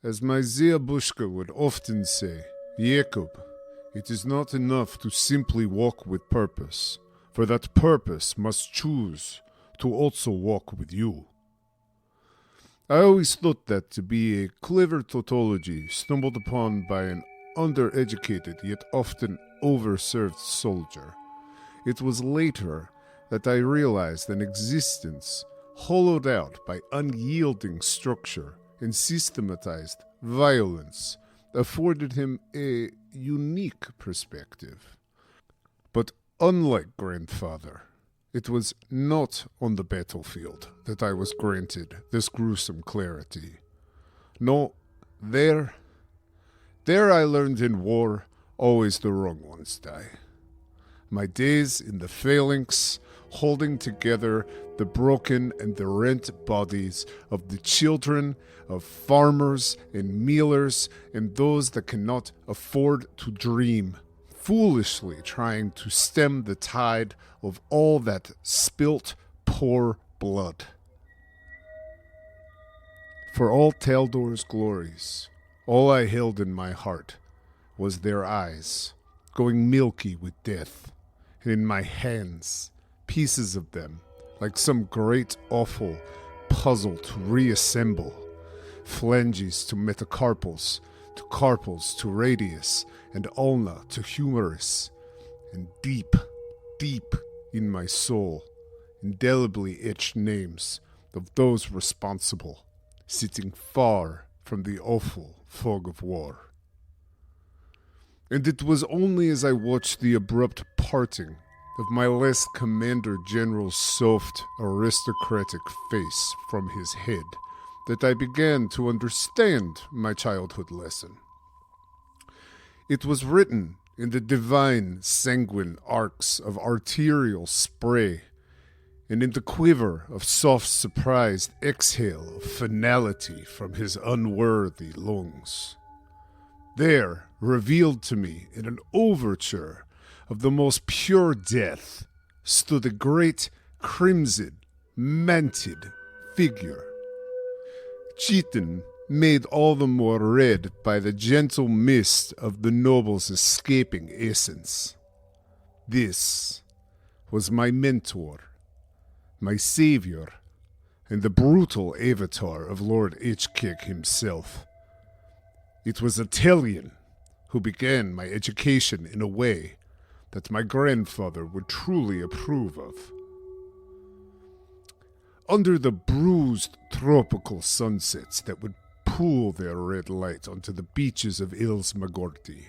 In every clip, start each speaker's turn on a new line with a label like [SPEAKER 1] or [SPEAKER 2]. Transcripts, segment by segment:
[SPEAKER 1] As my Zeabushka would often say, Jacob, it is not enough to simply walk with purpose, for that purpose must choose to also walk with you. I always thought that to be a clever tautology stumbled upon by an undereducated yet often overserved soldier. It was later that I realized an existence hollowed out by unyielding structure and systematized violence afforded him a unique perspective. But unlike grandfather, it was not on the battlefield that I was granted this gruesome clarity. No, there I learned in war, always the wrong ones die. My days in the phalanx, holding together the broken and the rent bodies of the children of farmers and millers and those that cannot afford to dream, foolishly trying to stem the tide of all that spilt poor blood. For all Taldor's glories, all I held in my heart was their eyes, going milky with death, and in my hands, pieces of them, like some great awful puzzle to reassemble, phalanges to metacarpals, to carpals to radius, and ulna to humerus, and deep, deep in my soul, indelibly etched names of those responsible, sitting far from the awful fog of war. And it was only as I watched the abrupt parting of my last Commander General's soft, aristocratic face from his head that I began to understand my childhood lesson. It was written in the divine, sanguine arcs of arterial spray, and in the quiver of soft, surprised exhale of finality from his unworthy lungs. There, revealed to me in an overture of the most pure death, stood a great, crimson, manted figure. Chitin made all the more red by the gentle mist of the noble's escaping essence. This was my mentor, my savior, and the brutal avatar of Lord H-Kick himself. It was Italian who began my education in a way that my grandfather would truly approve of. Under the bruised tropical sunsets that would pool their red light onto the beaches of Ils Magorti,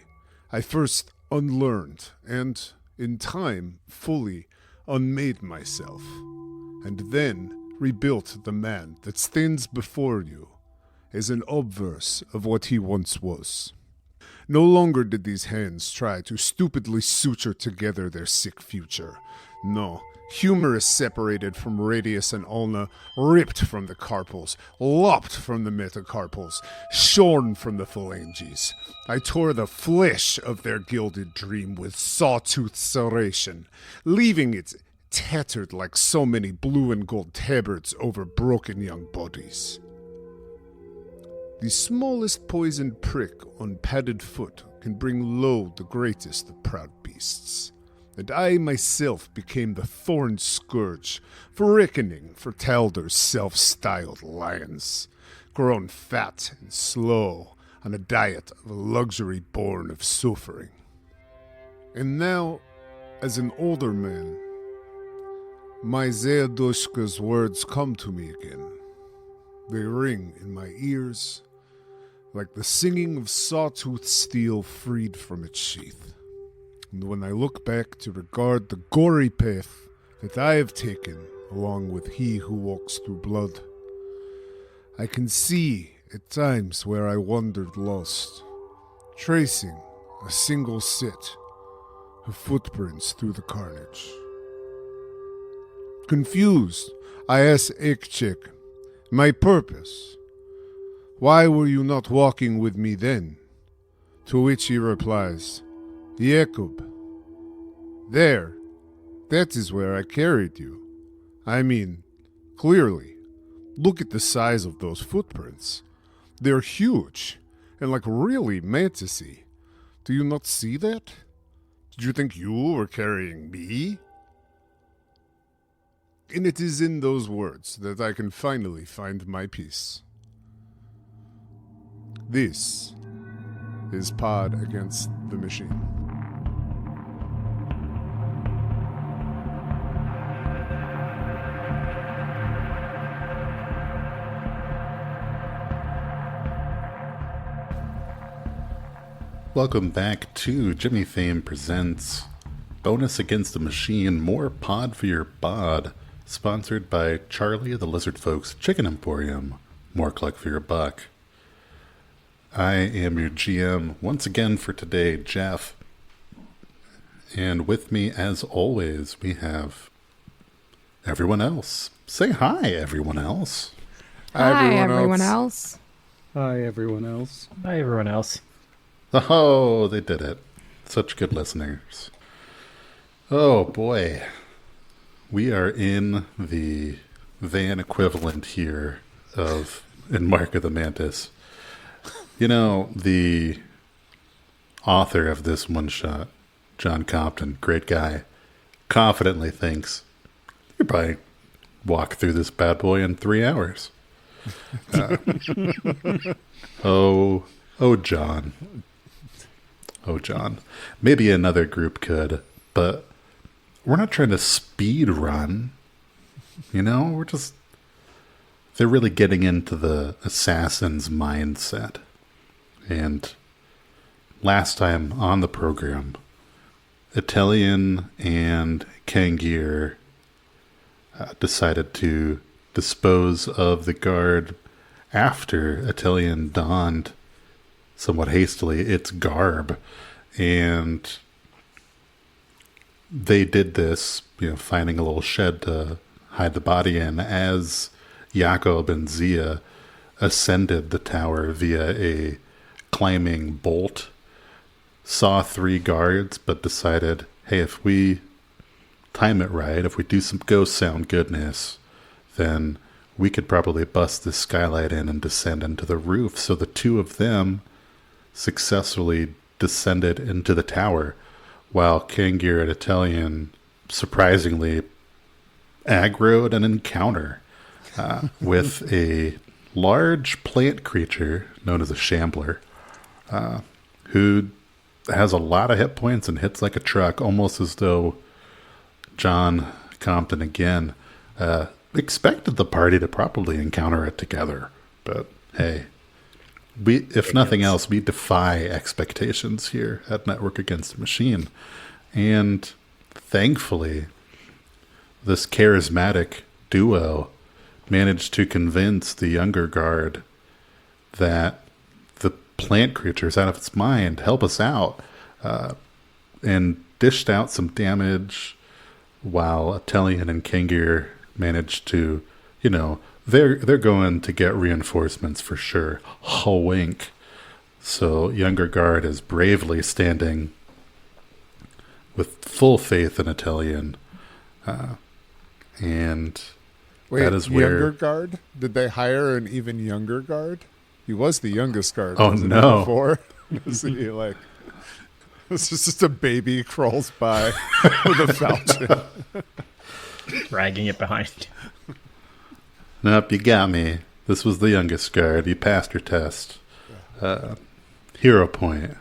[SPEAKER 1] I first unlearned and, in time, fully unmade myself, and then rebuilt the man that stands before you as an obverse of what he once was. No longer did these hands try to stupidly suture together their sick future. No, humerus separated from radius and ulna, ripped from the carpals, lopped from the metacarpals, shorn from the phalanges. I tore the flesh of their gilded dream with sawtooth serration, leaving it tattered like so many blue and gold tabards over broken young bodies. The smallest poisoned prick on padded foot can bring low the greatest of proud beasts, and I myself became the thorn scourge for reckoning for Taldor's self-styled lions, grown fat and slow on a diet of luxury born of suffering. And now, as an older man, my Zeadushka's words come to me again. They ring in my ears like the singing of sawtooth steel freed from its sheath. And when I look back to regard the gory path that I have taken along with he who walks through blood, I can see at times where I wandered lost, tracing a single set of footprints through the carnage. Confused, I asked Ekchek my purpose. Why were you not walking with me then? To which he replies, Jacob, there, that is where I carried you. I mean, clearly, look at the size of those footprints. They're huge and like really mantis-y. Do you not see that? Did you think you were carrying me? And it is in those words that I can finally find my peace. This is Pod Against the Machine.
[SPEAKER 2] Welcome back to Jimmy Fame Presents Bonus Against the Machine, more Pod for Your Bod, sponsored by Charlie the Lizard Folks Chicken Emporium, more cluck for your buck. I am your GM once again for today, Jeff. And with me, as always, we have everyone else. Say hi, everyone else.
[SPEAKER 3] Hi, everyone else.
[SPEAKER 4] Hi, everyone else.
[SPEAKER 5] Hi, everyone else.
[SPEAKER 2] Oh, they did it. Such good listeners. Oh, boy. We are in the van equivalent here in Mark of the Mantis. You know, the author of this one-shot, John Compton, great guy, confidently thinks you probably walk through this bad boy in 3 hours. Oh, John. Oh, John. Maybe another group could, but we're not trying to speed run. You know, they're really getting into the assassin's mindset. And last time on the program, Italian and Kangir decided to dispose of the guard after Italian donned somewhat hastily its garb, and they did this, finding a little shed to hide the body in as Jakob and Zia ascended the tower via a climbing bolt. Saw 3 guards, but decided, hey, if we time it right, if we do some ghost sound goodness, then we could probably bust this skylight in and descend into the roof. So the 2 of them successfully descended into the tower, while Kangir and Italian surprisingly aggroed an encounter with a large plant creature known as a shambler, who has a lot of hit points and hits like a truck, almost as though John Compton again expected the party to probably encounter it together. But hey, if nothing else, we defy expectations here at Network Against the Machine. And thankfully, this charismatic duo managed to convince the younger guard that the plant creature is out of its mind, help us out, and dished out some damage while Italian and Kangir managed to, they're going to get reinforcements for sure. Wink. So younger guard is bravely standing with full faith in Italian. And
[SPEAKER 1] Wait,
[SPEAKER 2] that is where...
[SPEAKER 1] Younger guard? Did they hire an even younger guard? He was the youngest guard.
[SPEAKER 2] Oh, no.
[SPEAKER 1] Before? Is he like... It's just a baby crawls by with a falchion.
[SPEAKER 5] Dragging it behind.
[SPEAKER 2] Nope, you got me. This was the youngest guard. You passed your test. Hero point.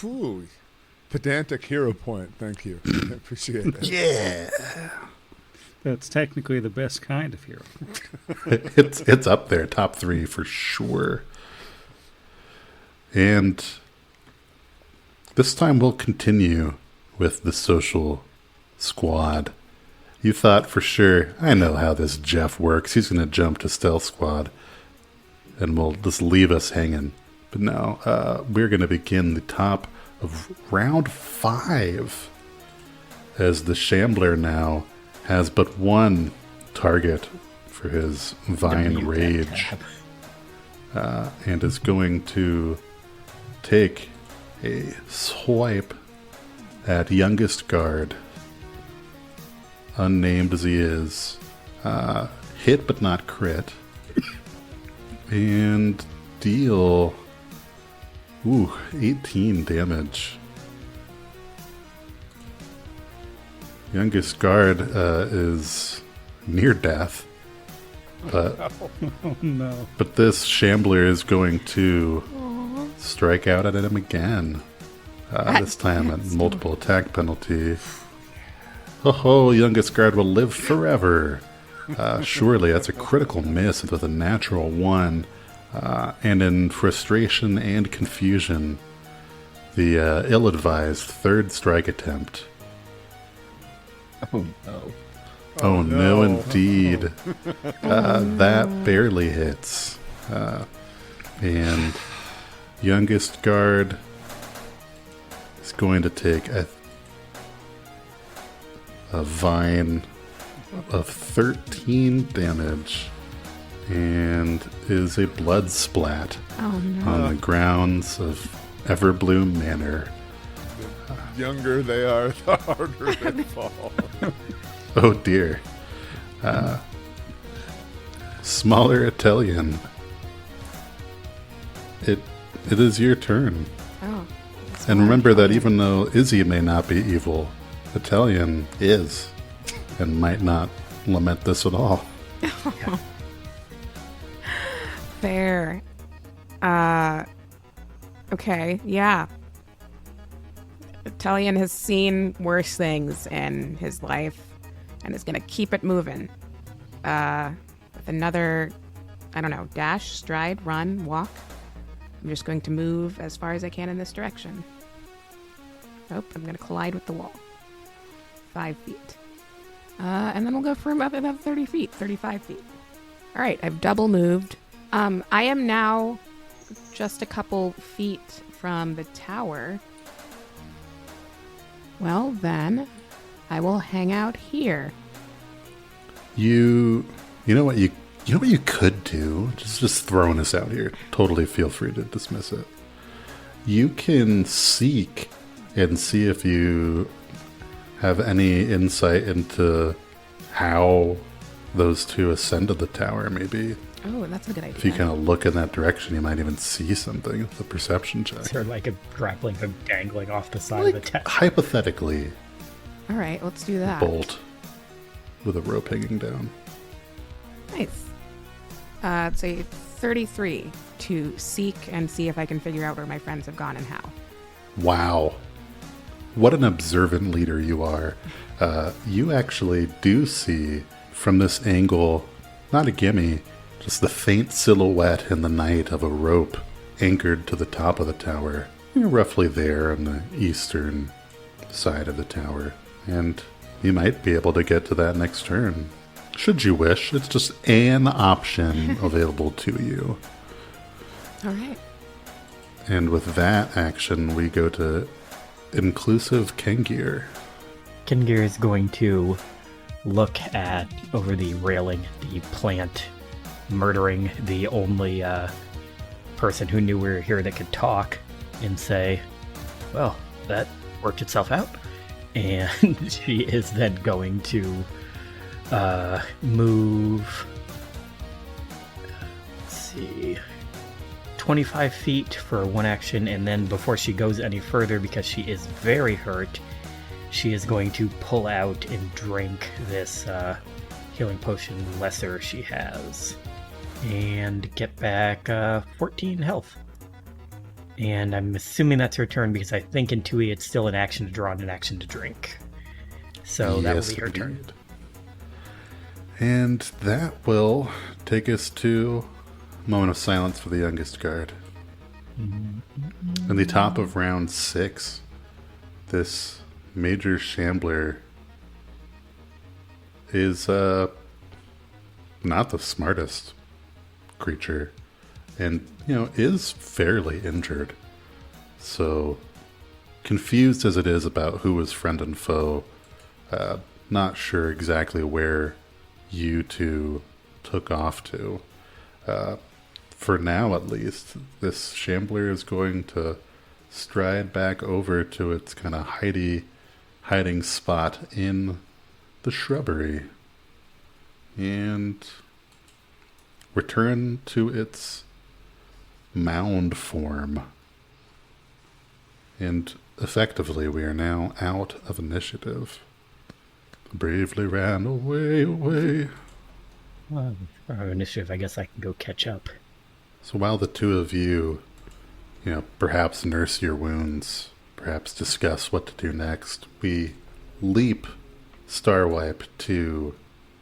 [SPEAKER 1] Ooh, pedantic hero point. Thank you. I appreciate it.
[SPEAKER 2] Yeah.
[SPEAKER 4] That's technically the best kind of hero.
[SPEAKER 2] It's up there, top 3 for sure. And this time we'll continue with the social squad. You thought for sure, I know how this Jeff works. He's going to jump to Stealth Squad and will just leave us hanging. But no, we're going to begin the top of round 5 as the Shambler now has but one target for his Vine Rage, and is going to take a swipe at youngest guard, unnamed as he is, hit but not crit, and deal 18 damage. Youngest guard is near death, but
[SPEAKER 4] Oh no.
[SPEAKER 2] but this shambler is going to strike out at him again. This time at multiple attack penalty. Ho, youngest guard will live forever. Surely that's a critical miss with a natural 1. And in frustration and confusion, the ill-advised third strike attempt.
[SPEAKER 5] Oh no.
[SPEAKER 2] Oh no, indeed. That barely hits. And youngest guard is going to take a vine of 13 damage and is a blood splat on the grounds of Everbloom Manor.
[SPEAKER 1] The younger they are, the harder they fall.
[SPEAKER 2] Oh dear. Smaller Italian. It is your turn.
[SPEAKER 3] Oh.
[SPEAKER 2] And remember that even though Izzy may not be evil, Italian is, and might not lament this at all.
[SPEAKER 3] Fair. Okay, yeah. Italian has seen worse things in his life and is going to keep it moving. With another, I don't know, dash, stride, run, walk. I'm just going to move as far as I can in this direction. Nope, I'm going to collide with the wall. 5 feet. And then we'll go for about another 30 feet, 35 feet. All right, I've double moved. I am now just a couple feet from the tower. Well, then, I will hang out here.
[SPEAKER 2] You know what you could do? Just throwing this out here. Totally feel free to dismiss it. You can seek and see if you have any insight into how those two ascended the tower, maybe.
[SPEAKER 3] Oh, that's a good idea.
[SPEAKER 2] If you kind of look in that direction, you might even see something. It's a perception check.
[SPEAKER 5] Is there like a grappling hook dangling off the side of the tent?
[SPEAKER 2] Hypothetically,
[SPEAKER 3] All right, let's do that.
[SPEAKER 2] bolt with a rope hanging down.
[SPEAKER 3] Nice. It's a 33 to seek and see if I can figure out where my friends have gone and how.
[SPEAKER 2] Wow. What an observant leader you are. You actually do see from this angle, not a gimme, just the faint silhouette in the night of a rope anchored to the top of the tower. You're roughly there on the eastern side of the tower. And you might be able to get to that next turn. Should you wish. It's just an option available to you.
[SPEAKER 3] All right.
[SPEAKER 2] And with that action, we go to Inclusive Kengir.
[SPEAKER 5] Kengir is going to look at over the railing, the plant, murdering the only person who knew we were here that could talk, and say, well, that worked itself out. And she is then going to move, let's see, 25 feet for one action, and then before she goes any further, because she is very hurt, she is going to pull out and drink this healing potion lesser she has, and get back 14 health. And I'm assuming that's her turn, because I think in 2E it's still an action to draw and an action to drink. So that will be her turn.
[SPEAKER 2] Indeed. And that will take us to a moment of silence for the youngest guard. In the top of round 6, this major shambler is not the smartest creature, and is fairly injured. So confused as it is about who is friend and foe, not sure exactly where you two took off to. For now, at least, this shambler is going to stride back over to its kind of hiding spot in the shrubbery and return to its mound form. And effectively, we are now out of initiative. Bravely ran away.
[SPEAKER 5] Well, our initiative, I guess I can go catch up.
[SPEAKER 2] So while the two of you, perhaps nurse your wounds, perhaps discuss what to do next, we leap Starwipe to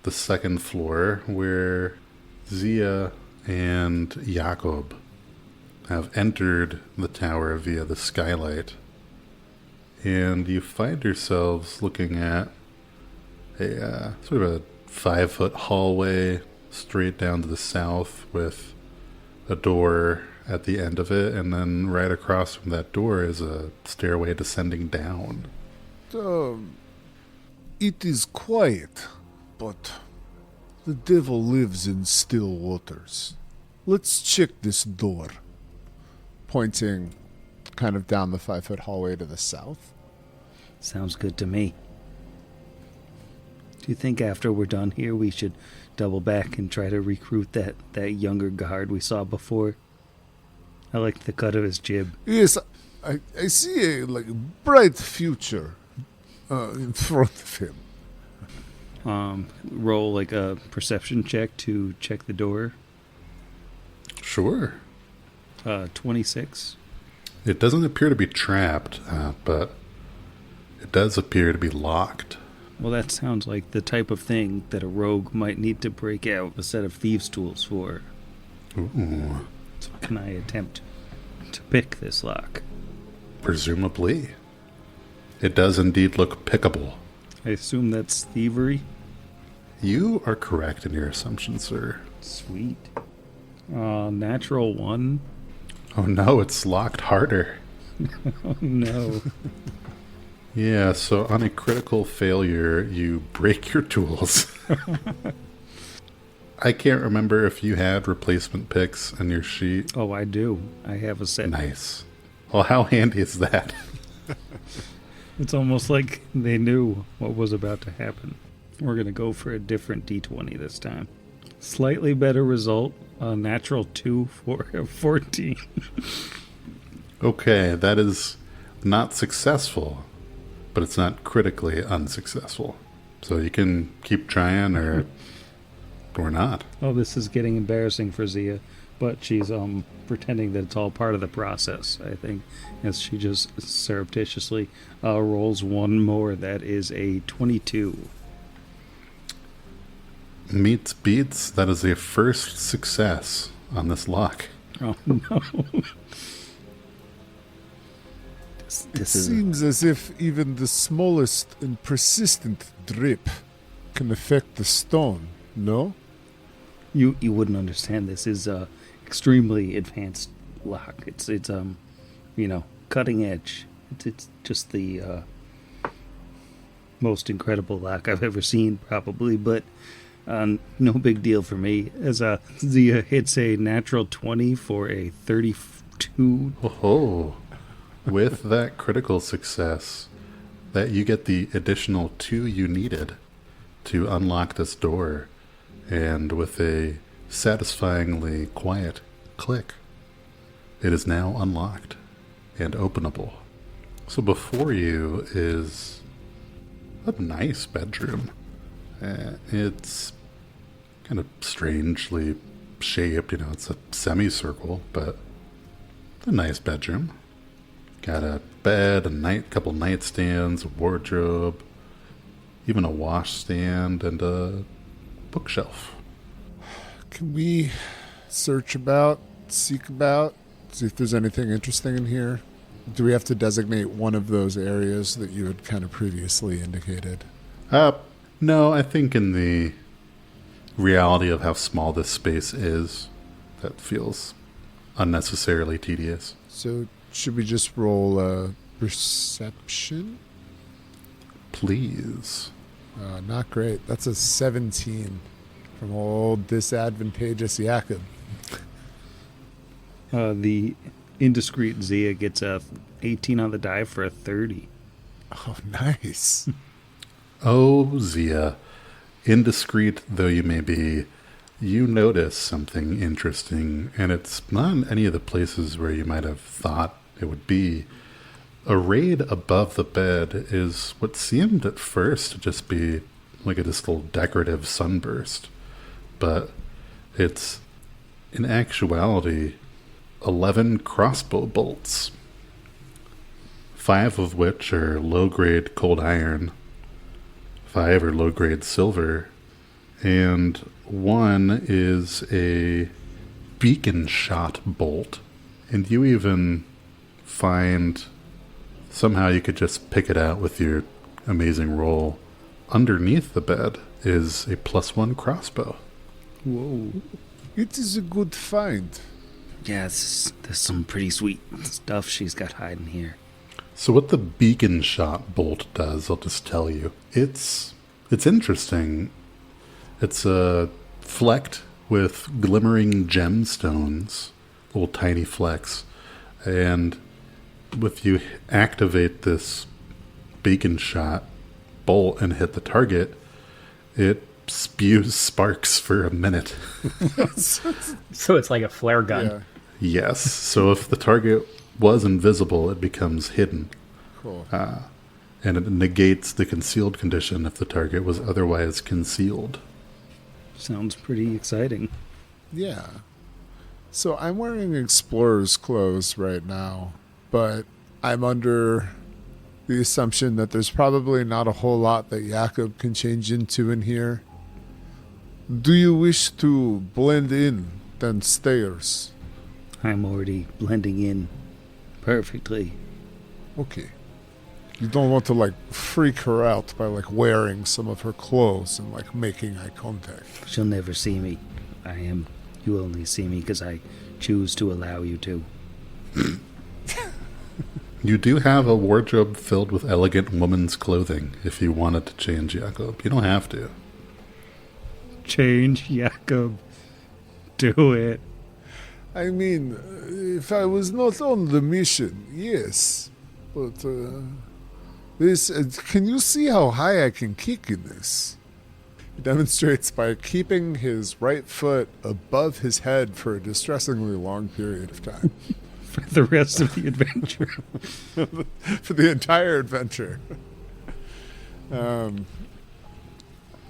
[SPEAKER 2] the second floor where Zia and Jakob have entered the tower via the skylight. And you find yourselves looking at a sort of a 5-foot hallway straight down to the south with a door at the end of it, and then right across from that door is a stairway descending down.
[SPEAKER 1] It is quiet, but the devil lives in still waters. Let's check this door. Pointing kind of down the 5-foot hallway to the south.
[SPEAKER 4] Sounds good to me. Do you think after we're done here we should double back and try to recruit that younger guard we saw before? I like the cut of his jib.
[SPEAKER 1] Yes, I see a bright future in front of him.
[SPEAKER 4] Roll a perception check to check the door.
[SPEAKER 2] Sure.
[SPEAKER 4] 26.
[SPEAKER 2] It doesn't appear to be trapped, but it does appear to be locked.
[SPEAKER 4] Well, that sounds like the type of thing that a rogue might need to break out a set of thieves' tools for.
[SPEAKER 2] Ooh.
[SPEAKER 4] So can I attempt to pick this lock?
[SPEAKER 2] Presumably. It does indeed look pickable.
[SPEAKER 4] I assume that's thievery?
[SPEAKER 2] You are correct in your assumption, sir.
[SPEAKER 4] Sweet. Natural 1.
[SPEAKER 2] Oh no, it's locked harder.
[SPEAKER 4] Oh no.
[SPEAKER 2] Yeah, so on a critical failure, you break your tools. I can't remember if you had replacement picks in your sheet.
[SPEAKER 4] Oh, I do. I have a set.
[SPEAKER 2] Nice. Well, how handy is that?
[SPEAKER 4] It's almost like they knew what was about to happen. We're going to go for a different D20 this time. Slightly better result. A natural 2 for a 14.
[SPEAKER 2] Okay, that is not successful, but it's not critically unsuccessful. So you can keep trying or not.
[SPEAKER 4] Oh, this is getting embarrassing for Zia, but she's pretending that it's all part of the process, I think, as she just surreptitiously rolls one more. That is a 22.
[SPEAKER 2] Meets beats, that is a first success on this lock.
[SPEAKER 4] Oh, no.
[SPEAKER 1] It seems as if even the smallest and persistent drip can affect the stone, no?
[SPEAKER 4] You wouldn't understand. This is extremely advanced lock. It's cutting edge. It's just the most incredible lock I've ever seen, probably, but no big deal for me. As Zia hits a natural 20 for a 32.
[SPEAKER 2] Oh, with that critical success, that you get the additional 2 you needed to unlock this door, and with a satisfyingly quiet click, it is now unlocked and openable. So before you is a nice bedroom. It's kind of strangely shaped, it's a semicircle, but it's a nice bedroom. Got a bed, couple nightstands, a wardrobe, even a washstand, and a bookshelf.
[SPEAKER 1] Can we search about, seek about, see if there's anything interesting in here? Do we have to designate one of those areas that you had kind of previously indicated?
[SPEAKER 2] No, I think in the reality of how small this space is, that feels unnecessarily tedious.
[SPEAKER 1] So should we just roll a perception?
[SPEAKER 2] Please.
[SPEAKER 1] Not great. That's a 17 from old disadvantageous Jakob.
[SPEAKER 4] The indiscreet Zia gets a 18 on the die for a 30.
[SPEAKER 1] Oh, nice.
[SPEAKER 2] Oh, Zia, indiscreet though you may be, you notice something interesting, and it's not in any of the places where you might have thought it would be. Arrayed above the bed is what seemed at first to just be like this little decorative sunburst, but it's in actuality 11 crossbow bolts, 5 of which are low-grade cold iron, 5 are low-grade silver, and 1 is a beacon shot bolt. And you even find, somehow you could just pick it out with your amazing roll, underneath the bed is a +1 crossbow.
[SPEAKER 4] Whoa.
[SPEAKER 1] It is a good find.
[SPEAKER 6] Yes, there's some pretty sweet stuff she's got hiding here.
[SPEAKER 2] So what the beacon shot bolt does, I'll just tell you. It's interesting. It's flecked with glimmering gemstones, little tiny flecks, and if you activate this beacon shot bolt and hit the target, it spews sparks for a minute.
[SPEAKER 5] So it's like a flare gun.
[SPEAKER 1] Yeah,
[SPEAKER 2] Yes, so if the target was invisible, it becomes hidden.
[SPEAKER 1] cool.
[SPEAKER 2] And it negates the concealed condition if the target was otherwise concealed.
[SPEAKER 4] Sounds pretty exciting.
[SPEAKER 1] Yeah. So I'm wearing explorer's clothes right now, but I'm under the assumption that there's probably not a whole lot that Jakob can change into in here. Do you wish to blend in downstairs?
[SPEAKER 6] I'm already blending in perfectly.
[SPEAKER 1] Okay. You don't want to, like, freak her out by, like, wearing some of her clothes and, like, making eye contact.
[SPEAKER 6] She'll never see me. You only see me because I choose to allow you to.
[SPEAKER 2] You do have a wardrobe filled with elegant woman's clothing if you wanted to change, Jacob. You don't have to.
[SPEAKER 4] Change, Jakob. Do it.
[SPEAKER 1] I mean, if I was not on the mission, yes. But, this, can you see how high I can kick in this? He demonstrates by keeping his right foot above his head for a distressingly long period of time.
[SPEAKER 4] For the rest of the adventure.
[SPEAKER 1] For the entire adventure.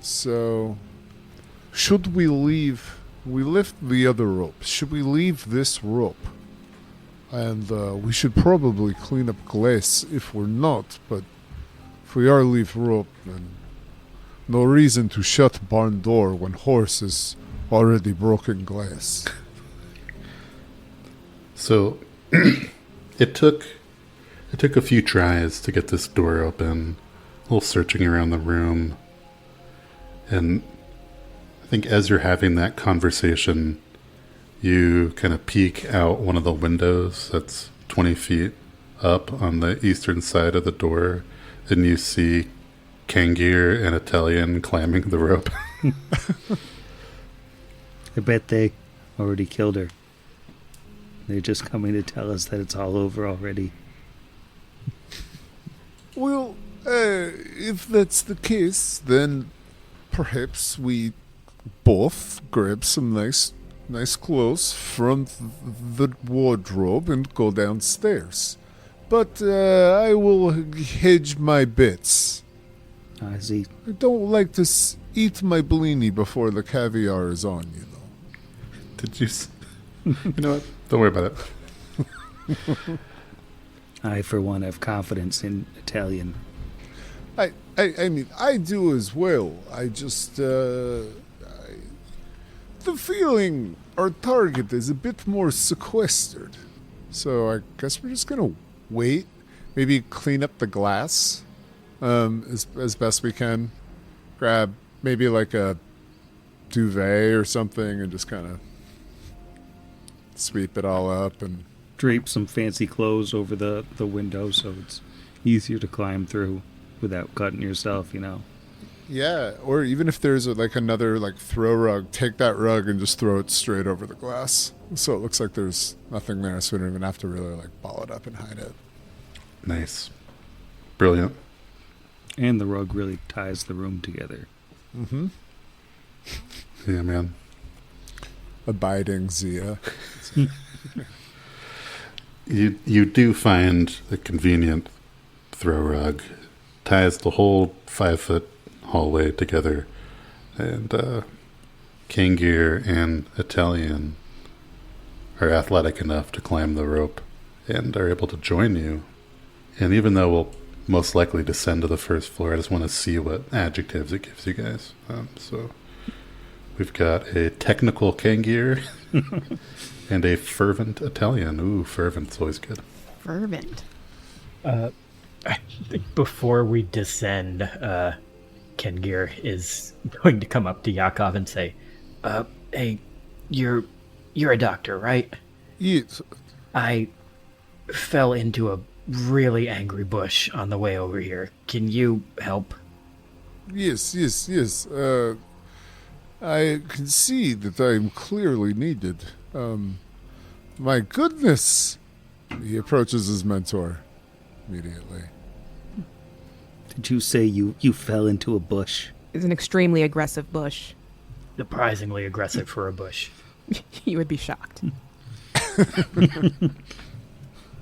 [SPEAKER 1] So, should we leave? We lift the other rope. Should we leave this rope? And we should probably clean up glass if we're not, but if we are leave rope, then no reason to shut barn door when horse is already broken glass.
[SPEAKER 2] So it took a few tries to get this door open, a little searching around the room, and I think as you're having that conversation, you kind of peek out one of the windows that's 20 feet up on the eastern side of the door, and you see Kangir and Italian climbing the rope.
[SPEAKER 6] I bet they already killed her. They're just coming to tell us that it's all over already.
[SPEAKER 1] Well, if that's the case, then perhaps we both grab some nice clothes from the wardrobe and go downstairs. But I will hedge my bets.
[SPEAKER 6] I see.
[SPEAKER 1] I don't like to eat my blini before the caviar is on, you know.
[SPEAKER 2] Did you... You know what? Don't worry about it.
[SPEAKER 6] I, for one, have confidence in Italian.
[SPEAKER 1] I mean, I do as well. I just, the feeling our target is a bit more sequestered. So I guess we're just gonna wait. Maybe clean up the glass, as best we can. Grab maybe like a duvet or something and just kind of sweep it all up and
[SPEAKER 4] Drape some fancy clothes over the window so it's easier to climb through without cutting yourself, you know.
[SPEAKER 1] yeah, or even if there's another throw rug, take that rug and just throw it straight over the glass, so it looks like there's nothing there, so we don't even have to really ball it up and hide it.
[SPEAKER 2] Nice. Brilliant.
[SPEAKER 4] And the rug really ties the room together.
[SPEAKER 1] Mm-hmm.
[SPEAKER 2] Yeah, man.
[SPEAKER 1] abiding Zia.
[SPEAKER 2] You do find a convenient throw rug. Ties the whole 5-foot hallway together. And Kangir and Italian are athletic enough to climb the rope and are able to join you. And even though we'll most likely descend to the first floor, I just want to see what adjectives it gives you guys. So we've got a technical Kangir and a fervent Italian. Ooh, fervent's always good.
[SPEAKER 3] Fervent.
[SPEAKER 5] I think before we descend, Kengir is going to come up to Yakov and say, "Hey, you're a doctor, right?
[SPEAKER 1] Yes.
[SPEAKER 5] I fell into a really angry bush on the way over here. Can you help?"
[SPEAKER 1] Yes. I can see that I'm clearly needed. My goodness. He approaches his mentor immediately.
[SPEAKER 6] Did you say you fell into a bush?
[SPEAKER 3] It's an extremely aggressive bush.
[SPEAKER 5] Surprisingly aggressive for a bush.
[SPEAKER 3] You would be shocked.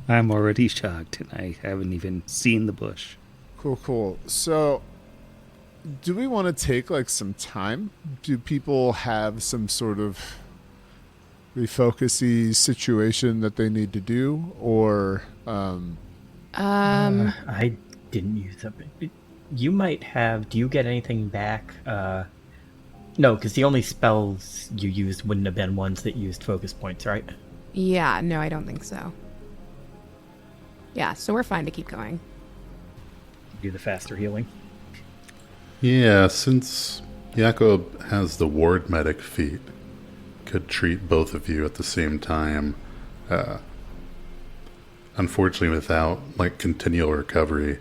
[SPEAKER 6] I'm already shocked, and I haven't even seen the bush.
[SPEAKER 1] Cool. So, do we want to take, like, some time? Do people have some sort of refocusy situation that they need to do? Or,
[SPEAKER 5] I didn't use something. You might have... Do you get anything back? No, because the only spells you used wouldn't have been ones that used focus points, right?
[SPEAKER 3] Yeah, no, I don't think so. Yeah, so we're fine to keep going.
[SPEAKER 5] Do the faster healing.
[SPEAKER 2] Yeah, since Jakob has the ward medic feat, could treat both of you at the same time. Unfortunately, without, like, continual recovery,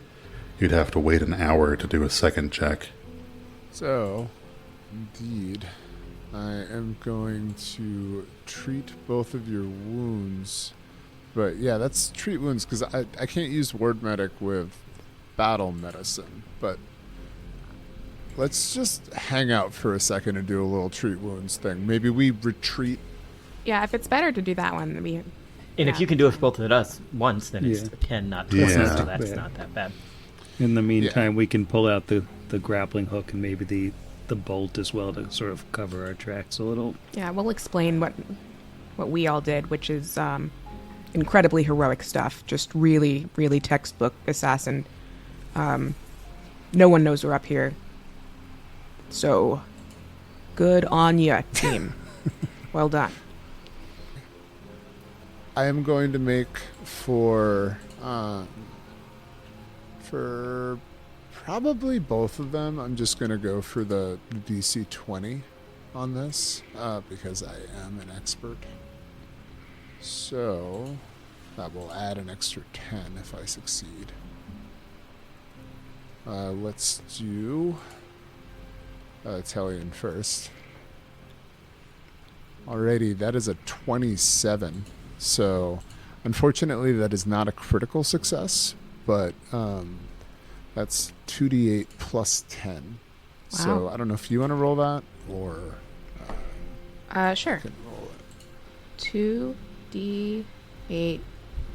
[SPEAKER 2] you'd have to wait an hour to do a second check.
[SPEAKER 1] so, indeed, I am going to treat both of your wounds. But yeah, that's treat wounds, because I can't use word medic with battle medicine. But let's just hang out for a second and do a little treat wounds thing. Maybe we retreat.
[SPEAKER 3] Yeah, if it's better to do that one,
[SPEAKER 5] And if you can do it for both of us once, then it's 10, not 20,
[SPEAKER 2] Yeah.
[SPEAKER 5] so that's not that bad.
[SPEAKER 6] In the meantime, we can pull out the grappling hook and maybe the bolt as well to sort of cover our tracks a little.
[SPEAKER 3] Yeah, we'll explain what we all did, which is incredibly heroic stuff. Just really, really textbook assassin. No one knows we're up here. So, good on ya, team. Well done.
[SPEAKER 1] I am going to make for probably both of them. I'm just going to go for the DC 20 on this because I am an expert. So that will add an extra 10 if I succeed. Let's do Italian first. Alrighty, that is a 27. So, unfortunately, that is not a critical success, but that's 2d8 plus 10.
[SPEAKER 3] Wow.
[SPEAKER 1] So, I don't know if you want to roll that, or
[SPEAKER 3] Sure.
[SPEAKER 1] I can roll it.
[SPEAKER 3] 2d8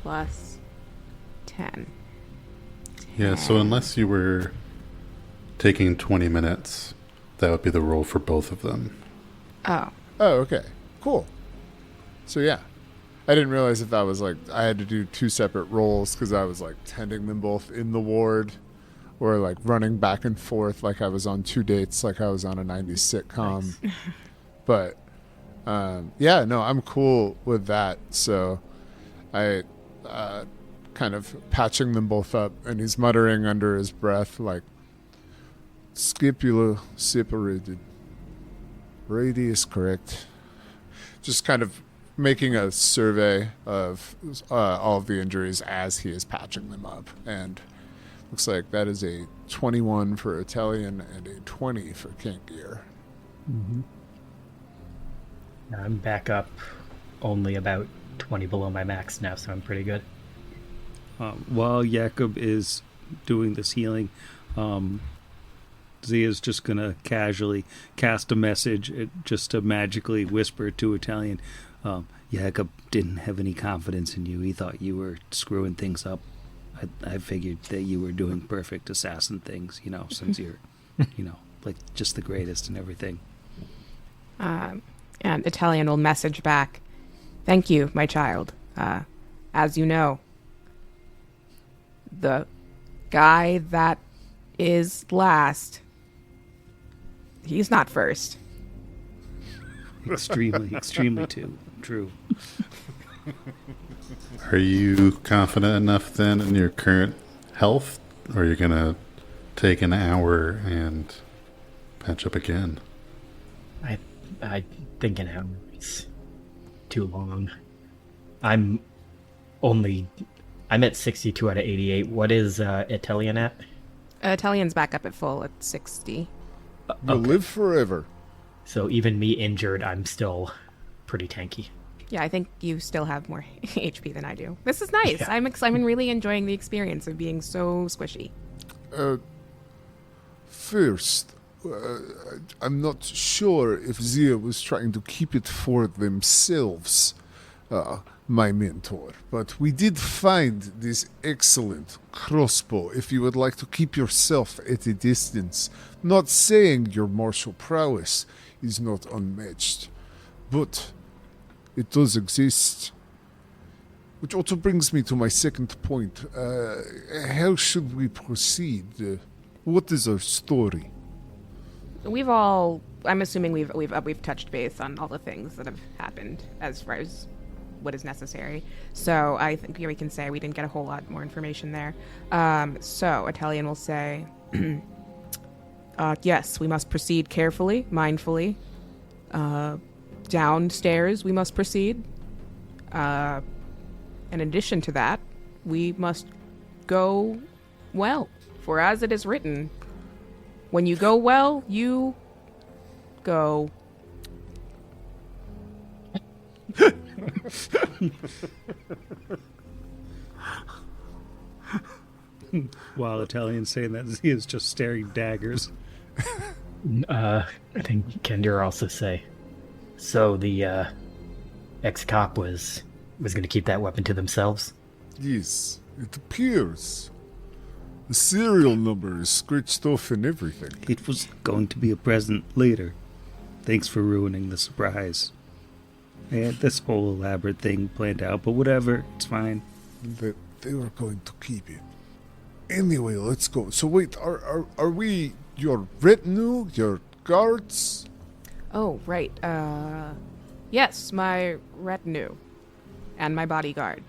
[SPEAKER 3] plus 10.
[SPEAKER 2] Yeah, so unless you were taking 20 minutes, that would be the roll for both of them.
[SPEAKER 3] Oh.
[SPEAKER 1] Oh, okay. Cool. So, yeah. I didn't realize if that was like, I had to do two separate rolls because I was like tending them both in the ward or like running back and forth like I was on two dates, like I was on a 90s sitcom.
[SPEAKER 3] Nice.
[SPEAKER 1] But, yeah, no, I'm cool with that. So I kind of patching them both up, and he's muttering under his breath like, scapula separated. Radius correct. Just kind of making a survey of all of the injuries as he is patching them up. And looks like that is a 21 for Italian and a 20 for Kangir.
[SPEAKER 5] Mm-hmm. I'm back up only about 20 below my max now, so I'm pretty good.
[SPEAKER 6] While Jakob is doing this healing, does Zia's just going to casually cast a message just to magically whisper to Italian. Jacob didn't have any confidence in you. He thought you were screwing things up. I figured that you were doing perfect assassin things, since you're, like just the greatest and everything.
[SPEAKER 3] And Italian will message back, "Thank you, my child. As you know, the guy that is last, he's not first."
[SPEAKER 6] Extremely true.
[SPEAKER 2] Are you confident enough then in your current health, or are you going to take an hour and patch up again?
[SPEAKER 5] I think an hour is too long. I'm at 62 out of 88. What is Italian at?
[SPEAKER 3] Italian's back up at full at 60.
[SPEAKER 1] You'll live forever.
[SPEAKER 5] So even me injured, I'm still pretty tanky.
[SPEAKER 3] Yeah, I think you still have more HP than I do. This is nice.
[SPEAKER 5] Yeah.
[SPEAKER 3] I'm really enjoying the experience of being so squishy.
[SPEAKER 1] First, I'm not sure if Zia was trying to keep it for themselves, my mentor, but we did find this excellent crossbow if you would like to keep yourself at a distance. Not saying your martial prowess is not unmatched, but it does exist. Which also brings me to my second point. How should we proceed? What is our story?
[SPEAKER 3] I'm assuming we've touched base on all the things that have happened as far as what is necessary. So I think we can say we didn't get a whole lot more information there. So Italian will say, yes, we must proceed carefully, mindfully. Downstairs we must proceed. In addition to that, we must go well. For as it is written, when you go well, you go.
[SPEAKER 6] While Italian's saying that, Zia's just staring daggers.
[SPEAKER 5] I think Kendir also say. So the ex-cop was going to keep that weapon to themselves?
[SPEAKER 1] Yes, it appears. The serial number is scratched off and everything.
[SPEAKER 6] It was going to be a present later. Thanks for ruining the surprise. I had this whole elaborate thing planned out, but whatever, it's fine.
[SPEAKER 1] That they were going to keep it. Anyway, let's go. So wait, are we your retinue, your guards?
[SPEAKER 3] Oh, right. Yes, my retinue and my bodyguard.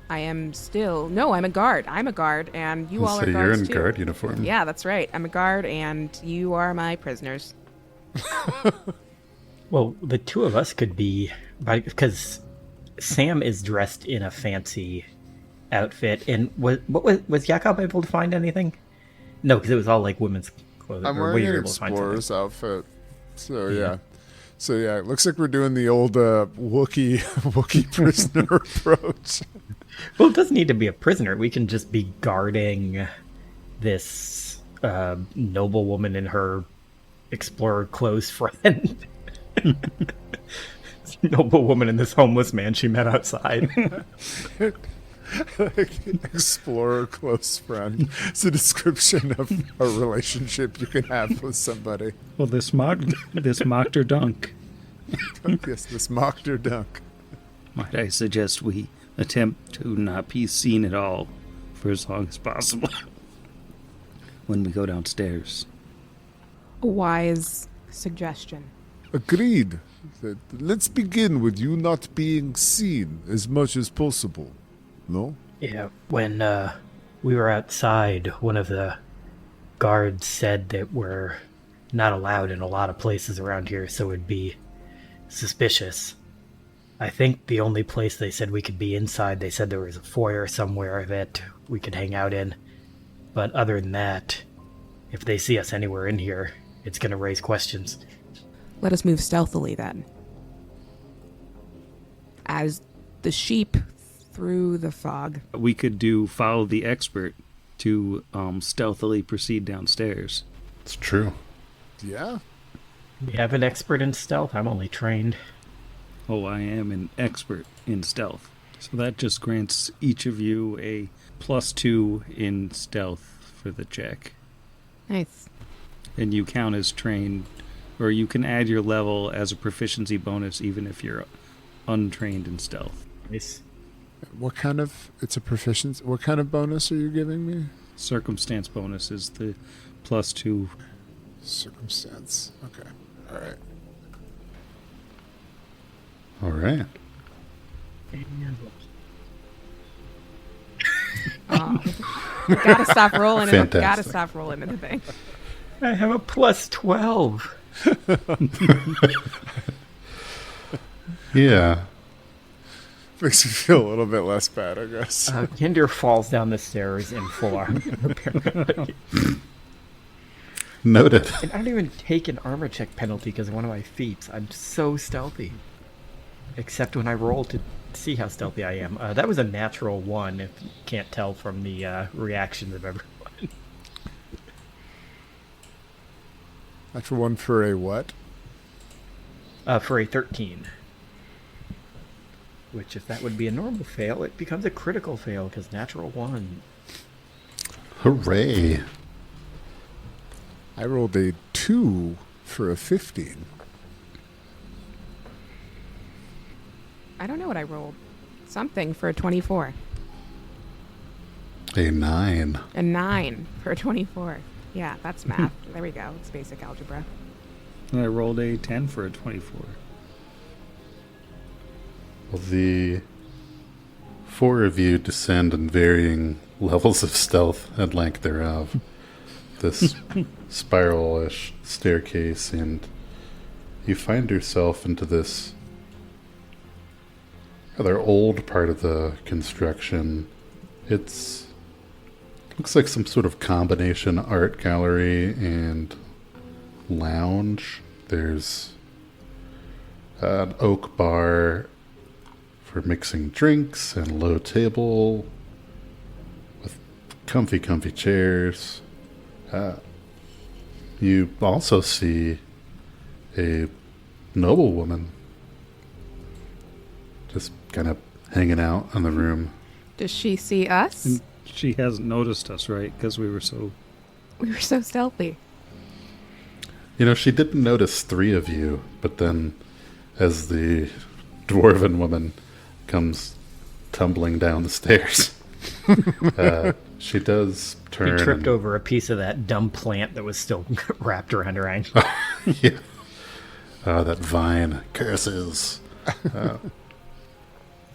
[SPEAKER 3] I'm a guard. I'm a guard, and you all are
[SPEAKER 2] So
[SPEAKER 3] guards
[SPEAKER 2] you're in
[SPEAKER 3] too.
[SPEAKER 2] guard uniform?
[SPEAKER 3] Yeah, that's right. I'm a guard, and you are my prisoners.
[SPEAKER 5] Well, the two of us could be, because Sam is dressed in a fancy outfit, and was Jakob able to find anything? No, because it was all like women's clothing.
[SPEAKER 1] I'm
[SPEAKER 5] or were
[SPEAKER 1] wearing
[SPEAKER 5] you
[SPEAKER 1] an
[SPEAKER 5] able to find
[SPEAKER 1] explorer's
[SPEAKER 5] something?
[SPEAKER 1] outfit. So yeah. So yeah, it looks like we're doing the old Wookiee prisoner approach.
[SPEAKER 5] Well, it doesn't need to be a prisoner. We can just be guarding this noble woman and her explorer clothes friend. Noble woman and this homeless man she met outside.
[SPEAKER 1] Explorer close friend. It's a description of a relationship you can have with somebody.
[SPEAKER 6] Well, this mocked her dunk.
[SPEAKER 1] Yes, this mocked her dunk.
[SPEAKER 6] Might I suggest we attempt to not be seen at all for as long as possible when we go downstairs?
[SPEAKER 3] A wise suggestion.
[SPEAKER 1] Agreed. Let's begin with you not being seen as much as possible. No?
[SPEAKER 5] Yeah, when we were outside, one of the guards said that we're not allowed in a lot of places around here, so it'd be suspicious. I think the only place they said we could be inside, they said there was a foyer somewhere that we could hang out in. But other than that, if they see us anywhere in here, it's going to raise questions.
[SPEAKER 3] Let us move stealthily then. As the sheep through the fog.
[SPEAKER 6] We could follow the expert to stealthily proceed downstairs.
[SPEAKER 2] It's true.
[SPEAKER 1] Yeah?
[SPEAKER 5] We have an expert in stealth. I'm only trained.
[SPEAKER 6] Oh, I am an expert in stealth. So that just grants each of you a +2 in stealth for the check.
[SPEAKER 3] Nice.
[SPEAKER 6] And you count as trained, or you can add your level as a proficiency bonus even if you're untrained in stealth.
[SPEAKER 5] Nice.
[SPEAKER 1] What kind of bonus are you giving me?
[SPEAKER 6] Circumstance bonus is the +2.
[SPEAKER 1] Circumstance. Okay. All right.
[SPEAKER 2] All right.
[SPEAKER 3] Gotta stop rolling.
[SPEAKER 2] Fantastic.
[SPEAKER 3] Gotta stop rolling in the thing.
[SPEAKER 5] I have a +12.
[SPEAKER 2] Yeah.
[SPEAKER 1] Makes me feel a little bit less bad, I guess.
[SPEAKER 5] Kinder falls down the stairs in full armor.
[SPEAKER 2] Noted.
[SPEAKER 5] And I don't even take an armor check penalty because of one of my feats. I'm so stealthy. Except when I roll to see how stealthy I am. That was a natural 1, if you can't tell from the reactions of everyone.
[SPEAKER 1] Natural 1 for a what?
[SPEAKER 5] For a 13. Which, if that would be a normal fail, it becomes a critical fail because natural 1.
[SPEAKER 2] Hooray.
[SPEAKER 1] I rolled a 2 for a 15.
[SPEAKER 3] I don't know what I rolled. Something for a 24.
[SPEAKER 2] A 9.
[SPEAKER 3] A 9 for a 24. Yeah, that's math. There we go. It's basic algebra.
[SPEAKER 6] And I rolled a 10 for a 24.
[SPEAKER 2] Well, the 4 of you descend in varying levels of stealth and length thereof. This spiral-ish staircase, and you find yourself into this rather old part of the construction. Looks like some sort of combination art gallery and lounge. There's an oak bar for mixing drinks and a low table with comfy chairs. You also see a noblewoman just kind of hanging out in the room.
[SPEAKER 3] Does she see us?
[SPEAKER 6] And she hasn't noticed us, right? Because we were so...
[SPEAKER 3] We were so stealthy.
[SPEAKER 2] You know, she didn't notice 3 of you, but then as the dwarven woman comes tumbling down the stairs, she does turn.
[SPEAKER 5] He tripped over a piece of that dumb plant that was still wrapped around her ankle.
[SPEAKER 2] Yeah. That vine. Curses.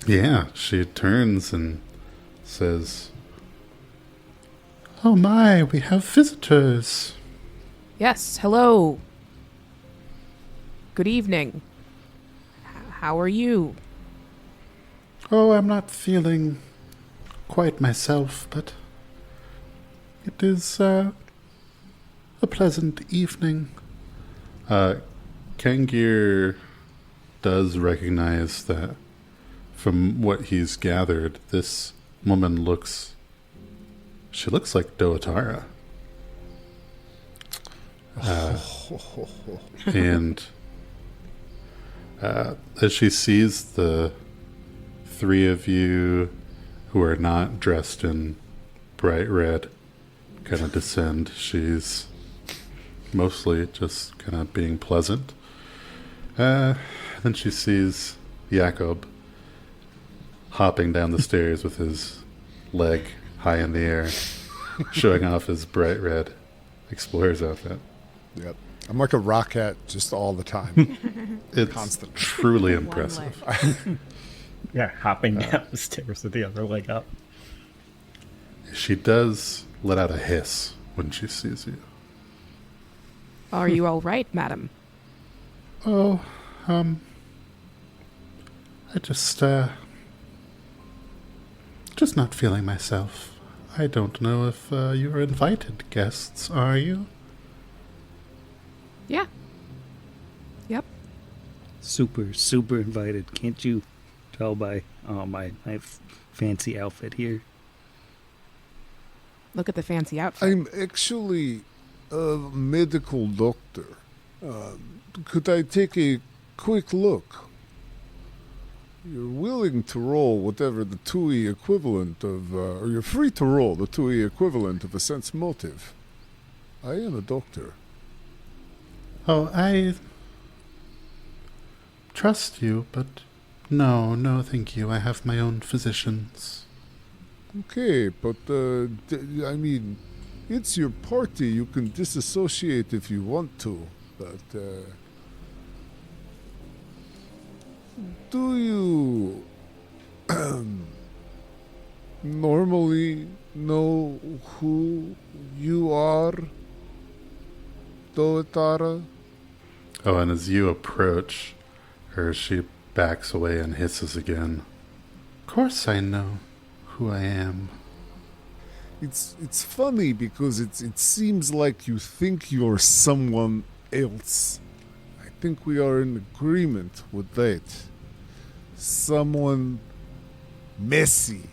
[SPEAKER 2] Yeah, she turns and says, "Oh my, we have visitors."
[SPEAKER 3] Yes, hello. Good evening. How are you?
[SPEAKER 2] Oh, I'm not feeling quite myself, but it is a pleasant evening. Kangir does recognize that from what he's gathered, this woman looks like Doatara. And as she sees the 3 of you who are not dressed in bright red kind of descend, she's mostly just kind of being pleasant. Then she sees Jakob hopping down the stairs with his leg high in the air, showing off his bright red explorer's outfit.
[SPEAKER 1] Yep. I'm like a rocket just all the time.
[SPEAKER 2] It's
[SPEAKER 1] Constant.
[SPEAKER 2] truly
[SPEAKER 3] One
[SPEAKER 2] impressive.
[SPEAKER 5] Yeah, hopping down the stairs with the other leg up.
[SPEAKER 2] She does let out a hiss when she sees you.
[SPEAKER 3] Are you all right, madam?
[SPEAKER 2] Oh, I just not feeling myself. I don't know if you are invited guests, are you?
[SPEAKER 3] Yeah. Yep.
[SPEAKER 6] Super invited. Can't you tell by my fancy outfit here?
[SPEAKER 3] Look at the fancy outfit.
[SPEAKER 1] I'm actually medical doctor. Could I take a quick look? You're willing to roll whatever the 2E equivalent of, or you're free to roll the 2E equivalent of a sense motive. I am a doctor.
[SPEAKER 2] Oh, I trust you, but no, thank you. I have my own physicians.
[SPEAKER 1] Okay, but, I mean, it's your party. You can disassociate if you want to, but, do you normally know who you are, Doetara?
[SPEAKER 2] Oh, and as you approach her, she backs away and hisses again. Of course I know who I am.
[SPEAKER 1] It's funny because it seems like you think you're someone else. I think we are in agreement with that. Someone messy.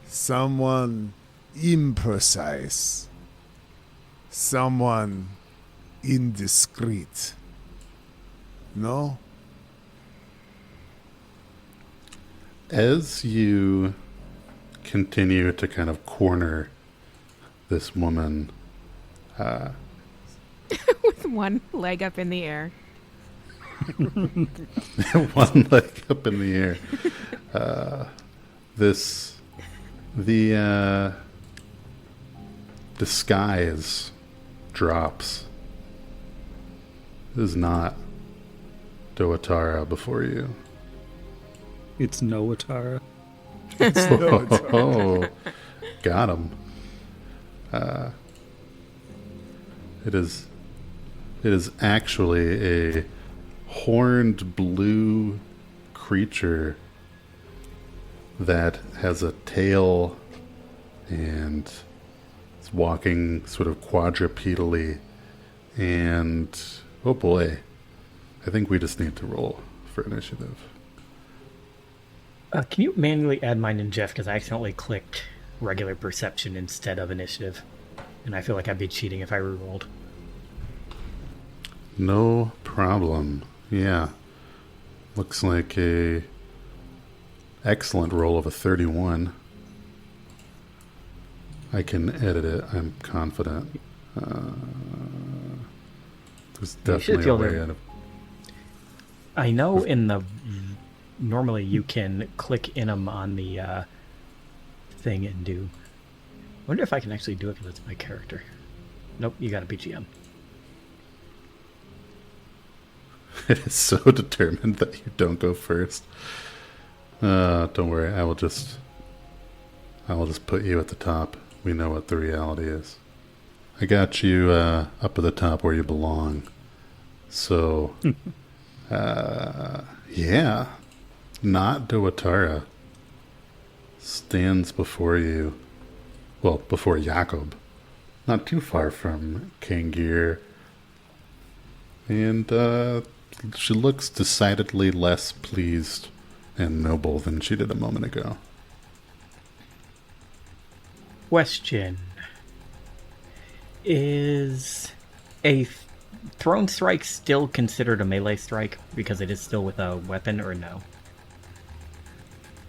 [SPEAKER 1] Someone imprecise. Someone indiscreet. No?
[SPEAKER 2] As you continue to kind of corner this woman,
[SPEAKER 3] With one leg up in the air.
[SPEAKER 2] one leg up in the air, the disguise drops. This is not Doetara before you.
[SPEAKER 6] It's Noatara.
[SPEAKER 2] Oh, got him. It is actually a horned blue creature that has a tail and is walking sort of quadrupedally. And oh boy, I think we just need to roll for initiative.
[SPEAKER 5] Can you manually add mine and Jeff? Because I accidentally clicked regular perception instead of initiative. And I feel like I'd be cheating if I rerolled.
[SPEAKER 2] No problem. Yeah. Looks like a excellent roll of a 31. I can edit it, I'm confident. There's definitely a way out of...
[SPEAKER 5] I know in the... Normally you can click in them on the thing and do... I wonder if I can actually do it because it's my character. Nope, you got a BGM.
[SPEAKER 2] It is so determined that you don't go first. Don't worry, I will just put you at the top. We know what the reality is. I got you up at the top where you belong. So, yeah, not Doetara stands before you. Well, before Jakob, not too far from Kangir, and she looks decidedly less pleased and noble than she did a moment ago.
[SPEAKER 5] Question. Is a thrown strike still considered a melee strike because it is still with a weapon, or no?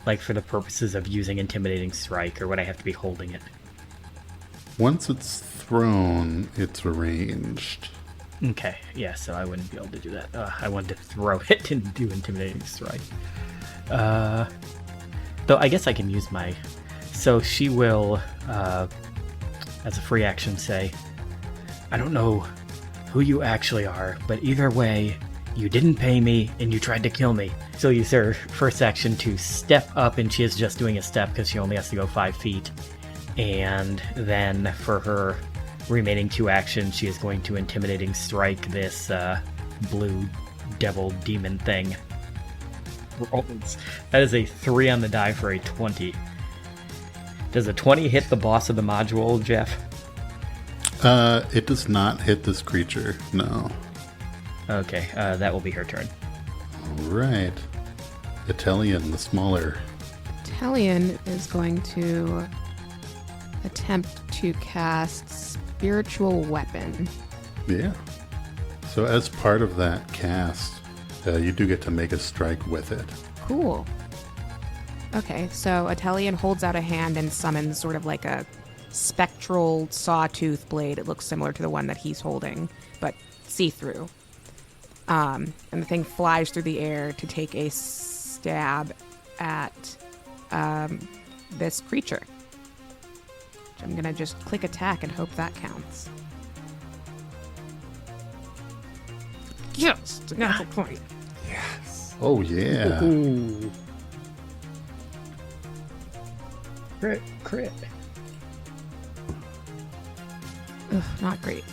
[SPEAKER 5] Like for the purposes of using intimidating strike, or would I have to be holding it?
[SPEAKER 2] Once it's thrown, it's ranged.
[SPEAKER 5] Okay, yeah, so I wouldn't be able to do that. I wanted to throw it and do intimidating strike. Though I guess I can use my... So she will, as a free action, say, I don't know who you actually are, but either way, you didn't pay me and you tried to kill me. She'll use her first action to step up, and she is just doing a step because she only has to go 5 feet. And then for her remaining 2 actions, she is going to intimidating strike this blue devil demon thing. That is a 3 on the die for a 20. Does a 20 hit the boss of the module, Jeff?
[SPEAKER 2] It does not hit this creature, no.
[SPEAKER 5] Okay, that will be her turn.
[SPEAKER 2] All right. Italian, the smaller.
[SPEAKER 3] Italian is going to attempt to cast Spiritual Weapon.
[SPEAKER 2] Yeah. So as part of that cast, you do get to make a strike with it.
[SPEAKER 3] Cool. Okay, so Atelian holds out a hand and summons sort of like a spectral sawtooth blade. It looks similar to the one that he's holding, but see-through. And the thing flies through the air to take a stab at this creature. I'm going to just click attack and hope that counts. Yes! It's a natural point.
[SPEAKER 2] Oh, yeah.
[SPEAKER 4] Ooh.
[SPEAKER 5] Crit.
[SPEAKER 3] Ugh, not great.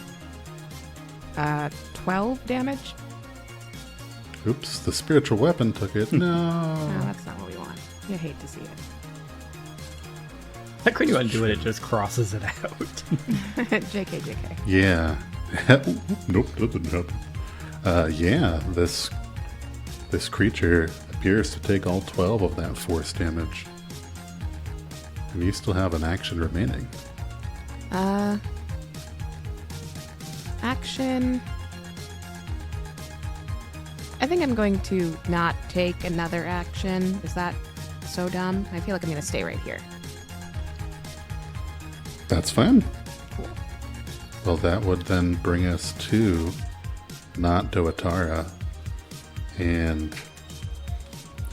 [SPEAKER 3] 12 damage?
[SPEAKER 2] Oops, the spiritual weapon took it. No.
[SPEAKER 3] No, that's not what we want. You hate to see it.
[SPEAKER 5] Like when you undo it, it just crosses it out.
[SPEAKER 3] JK.
[SPEAKER 2] Yeah. Nope, that didn't happen. Yeah, this creature appears to take all 12 of that force damage. And you still have an action remaining.
[SPEAKER 3] Action. I think I'm going to not take another action. Is that so dumb? I feel like I'm going to stay right here.
[SPEAKER 2] That's fine. Well, that would then bring us to not Doatara. And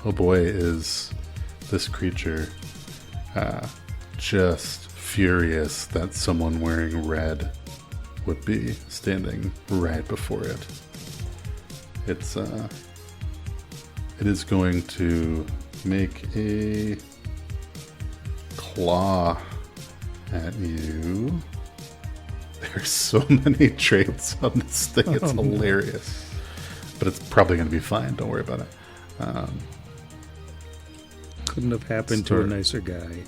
[SPEAKER 2] oh boy, is this creature just furious that someone wearing red would be standing right before it. It is going to make a claw at you. There's so many traits on this thing. It's hilarious. But it's probably going to be fine. Don't worry about it.
[SPEAKER 4] Couldn't have happened to a nicer guy.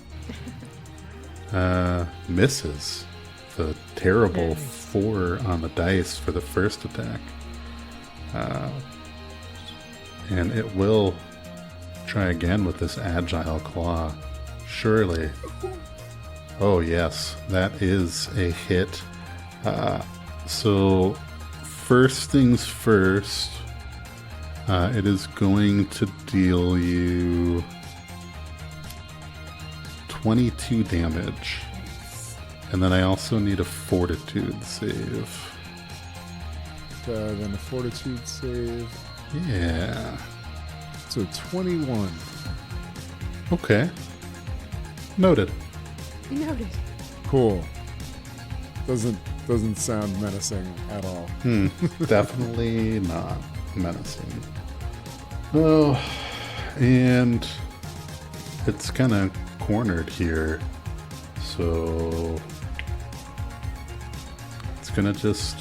[SPEAKER 2] Misses. The terrible 4 on the dice for the first attack. And it will try again with this agile claw. Surely. Oh yes, that is a hit. So first things first, it is going to deal you 22 damage. And then I also need a fortitude save.
[SPEAKER 1] Then a fortitude save.
[SPEAKER 2] Yeah.
[SPEAKER 1] So 21.
[SPEAKER 2] Okay. Noted.
[SPEAKER 3] Noted.
[SPEAKER 1] Cool. Doesn't sound menacing at all.
[SPEAKER 2] Definitely not menacing. Oh, and it's kind of cornered here. So it's gonna just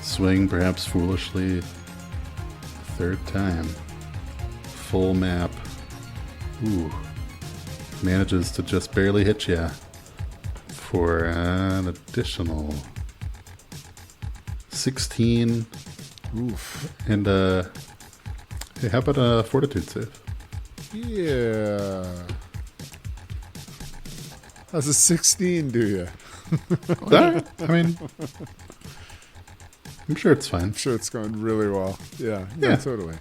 [SPEAKER 2] swing, perhaps foolishly, third time. Full map. Ooh. Manages to just barely hit you for an additional 16.
[SPEAKER 1] Oof.
[SPEAKER 2] And hey, how about a fortitude save?
[SPEAKER 1] Yeah. How's a 16 do you?
[SPEAKER 2] I mean, I'm sure it's fine.
[SPEAKER 1] I'm sure it's going really well. Yeah,
[SPEAKER 2] Yeah.
[SPEAKER 1] totally.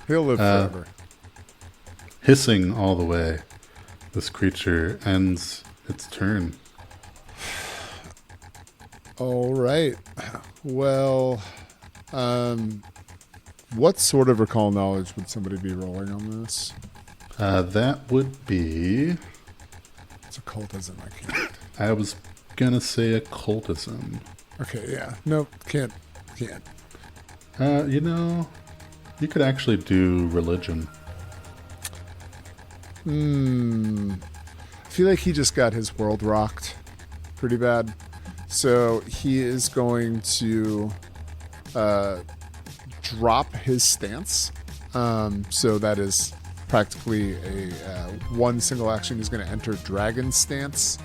[SPEAKER 1] He'll live forever.
[SPEAKER 2] Hissing all the way, this creature ends its turn.
[SPEAKER 1] All right. Well, what sort of recall knowledge would somebody be rolling on this?
[SPEAKER 2] That would be...
[SPEAKER 1] It's occultism, I can't.
[SPEAKER 2] I was gonna say occultism.
[SPEAKER 1] Okay, yeah. Nope, can't.
[SPEAKER 2] You know, you could actually do religion.
[SPEAKER 1] I feel like he just got his world rocked pretty bad. So he is going to drop his stance. So that is practically a one single action. He's going to enter dragon stance.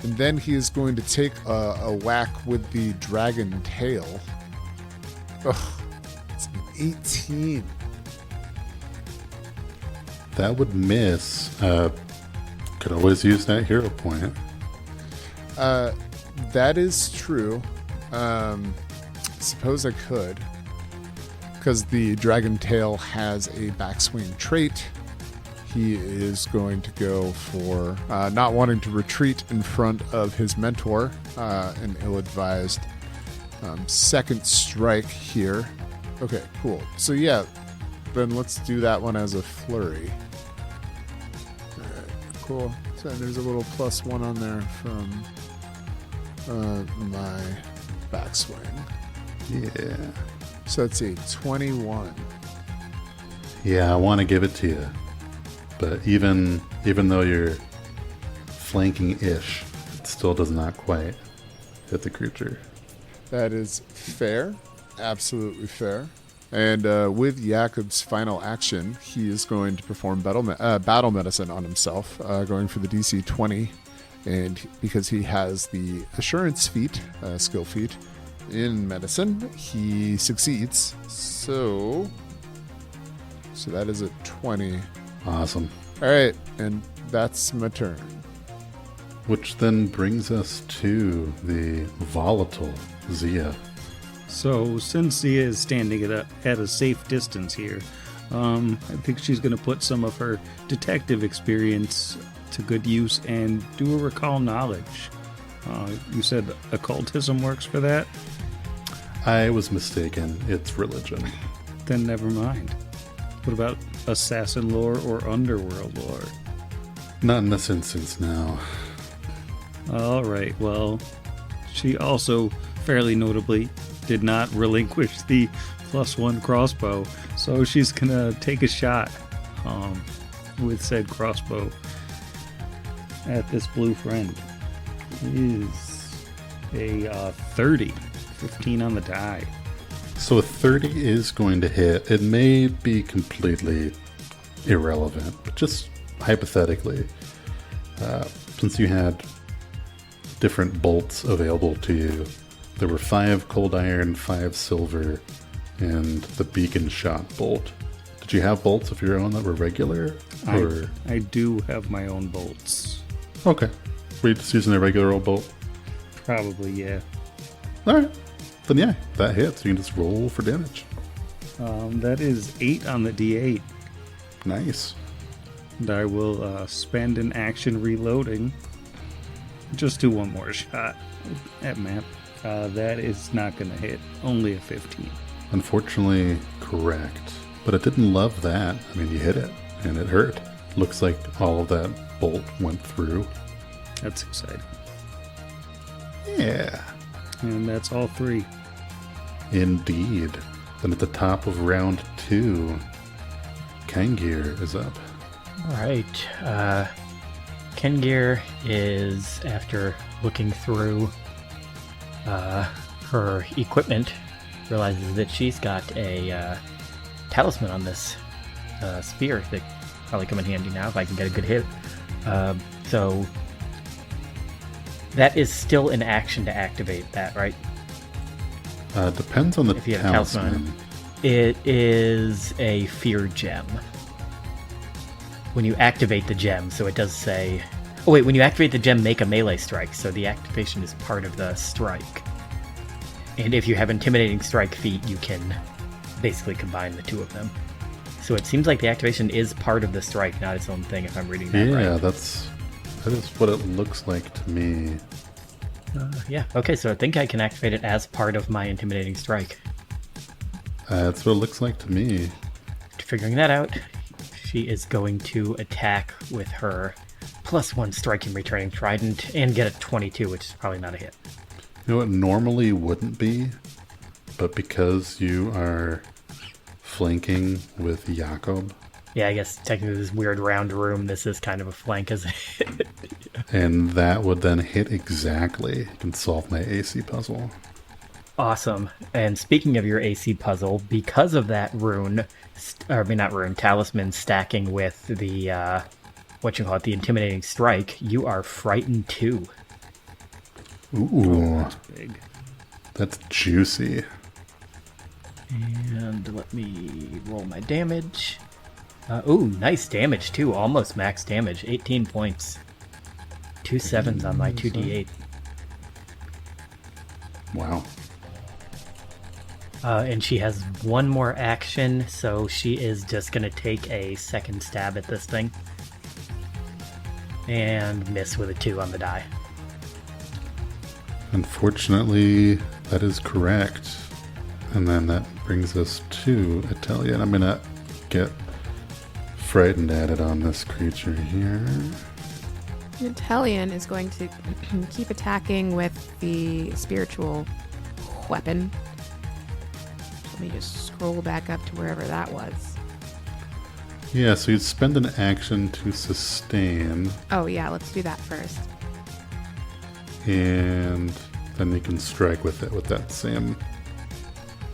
[SPEAKER 1] And then he is going to take a whack with the dragon tail. Ugh, it's an 18.
[SPEAKER 2] That would miss. Could always use that hero point.
[SPEAKER 1] That is true. Suppose I could. Because the Dragon Tail has a backswing trait, he is going to go for not wanting to retreat in front of his mentor, an ill-advised second strike here. Okay, cool. So yeah, then let's do that one as a flurry. Alright, cool. So there's a little +1 on there from my backswing.
[SPEAKER 2] Yeah.
[SPEAKER 1] So it's a 21.
[SPEAKER 2] Yeah, I want to give it to you. But even though you're flanking-ish, it still does not quite hit the creature.
[SPEAKER 1] That is fair. Absolutely fair. And with Jakob's final action, he is going to perform battle medicine on himself, going for the DC 20. And because he has the assurance feat, skill feat, in medicine, he succeeds. So that is a 20.
[SPEAKER 2] Awesome.
[SPEAKER 1] All right, and that's my turn.
[SPEAKER 2] Which then brings us to the volatile Zia.
[SPEAKER 6] So since Zia is standing at a safe distance here, I think she's going to put some of her detective experience to good use and do a recall knowledge. You said occultism works for that?
[SPEAKER 2] I was mistaken. It's religion.
[SPEAKER 6] Then never mind. What about assassin lore or underworld lore?
[SPEAKER 2] Not in this instance, now.
[SPEAKER 6] All right, well, she also fairly notably did not relinquish the +1 crossbow, so she's gonna take a shot with said crossbow at this blue friend. Is a 30, 15 on the die.
[SPEAKER 2] So a 30 is going to hit. It may be completely irrelevant, but just hypothetically, since you had different bolts available to you, there were 5 cold iron, 5 silver, and the beacon shot bolt. Did you have bolts of your own that were regular? Or...
[SPEAKER 6] I do have my own bolts.
[SPEAKER 2] Okay. Were you just using a regular old bolt?
[SPEAKER 6] Probably, yeah.
[SPEAKER 2] Alright. Then yeah, that hits. You can just roll for damage.
[SPEAKER 6] That is 8 on the D8.
[SPEAKER 2] Nice.
[SPEAKER 6] And I will spend an action reloading. Just do one more shot at map. That is not going to hit. Only a 15.
[SPEAKER 2] Unfortunately, correct. But it didn't love that. I mean, you hit it, and it hurt. Looks like all of that bolt went through.
[SPEAKER 6] That's exciting.
[SPEAKER 2] Yeah.
[SPEAKER 6] And that's all 3.
[SPEAKER 2] Indeed. Then at the top of round 2, Kangir is up.
[SPEAKER 5] All right. Kengir is, after looking through her equipment, realizes that she's got a talisman on this spear that probably come in handy now if I can get a good hit. So that is still an action to activate that, right?
[SPEAKER 2] Depends on the
[SPEAKER 5] If you have
[SPEAKER 2] talisman.
[SPEAKER 5] It is a fear gem. When you activate the gem, so it does say... Oh wait, when you activate the gem, make a melee strike, so the activation is part of the strike. And if you have Intimidating Strike feat, you can basically combine the two of them. So it seems like the activation is part of the strike, not its own thing, if I'm reading that right.
[SPEAKER 2] Yeah, that is what it looks like to me.
[SPEAKER 5] Yeah, okay, so I think I can activate it as part of my Intimidating Strike.
[SPEAKER 2] That's what it looks like to me.
[SPEAKER 5] Figuring that out, she is going to attack with her +1 striking returning trident and get a 22, which is probably not a hit.
[SPEAKER 2] You know, it normally wouldn't be, but because you are flanking with Jakob,
[SPEAKER 5] Yeah, I guess technically this weird round room, this is kind of a flank, isn't it?
[SPEAKER 2] and that would then hit exactly. You can solve my AC puzzle.
[SPEAKER 5] Awesome. And speaking of your AC puzzle, because of that rune, talisman stacking with the, the Intimidating Strike, you are frightened 2.
[SPEAKER 2] Ooh,
[SPEAKER 6] That's big.
[SPEAKER 2] that's juicy.
[SPEAKER 5] And let me roll my damage. Nice damage too. Almost max damage. 18 points. 2 7s on my 2d8.
[SPEAKER 2] Wow.
[SPEAKER 5] And she has one more action, so she is just going to take a second stab at this thing. And miss with a 2 on the die.
[SPEAKER 2] Unfortunately, that is correct. And then that brings us to Italia. And I'm going to get frightened at it on this creature here.
[SPEAKER 3] Italian is going to keep attacking with the spiritual weapon. Let me just scroll back up to wherever that was.
[SPEAKER 2] Yeah, so you'd spend an action to sustain,
[SPEAKER 3] Oh yeah, let's do that first.
[SPEAKER 2] and then you can strike with it with that same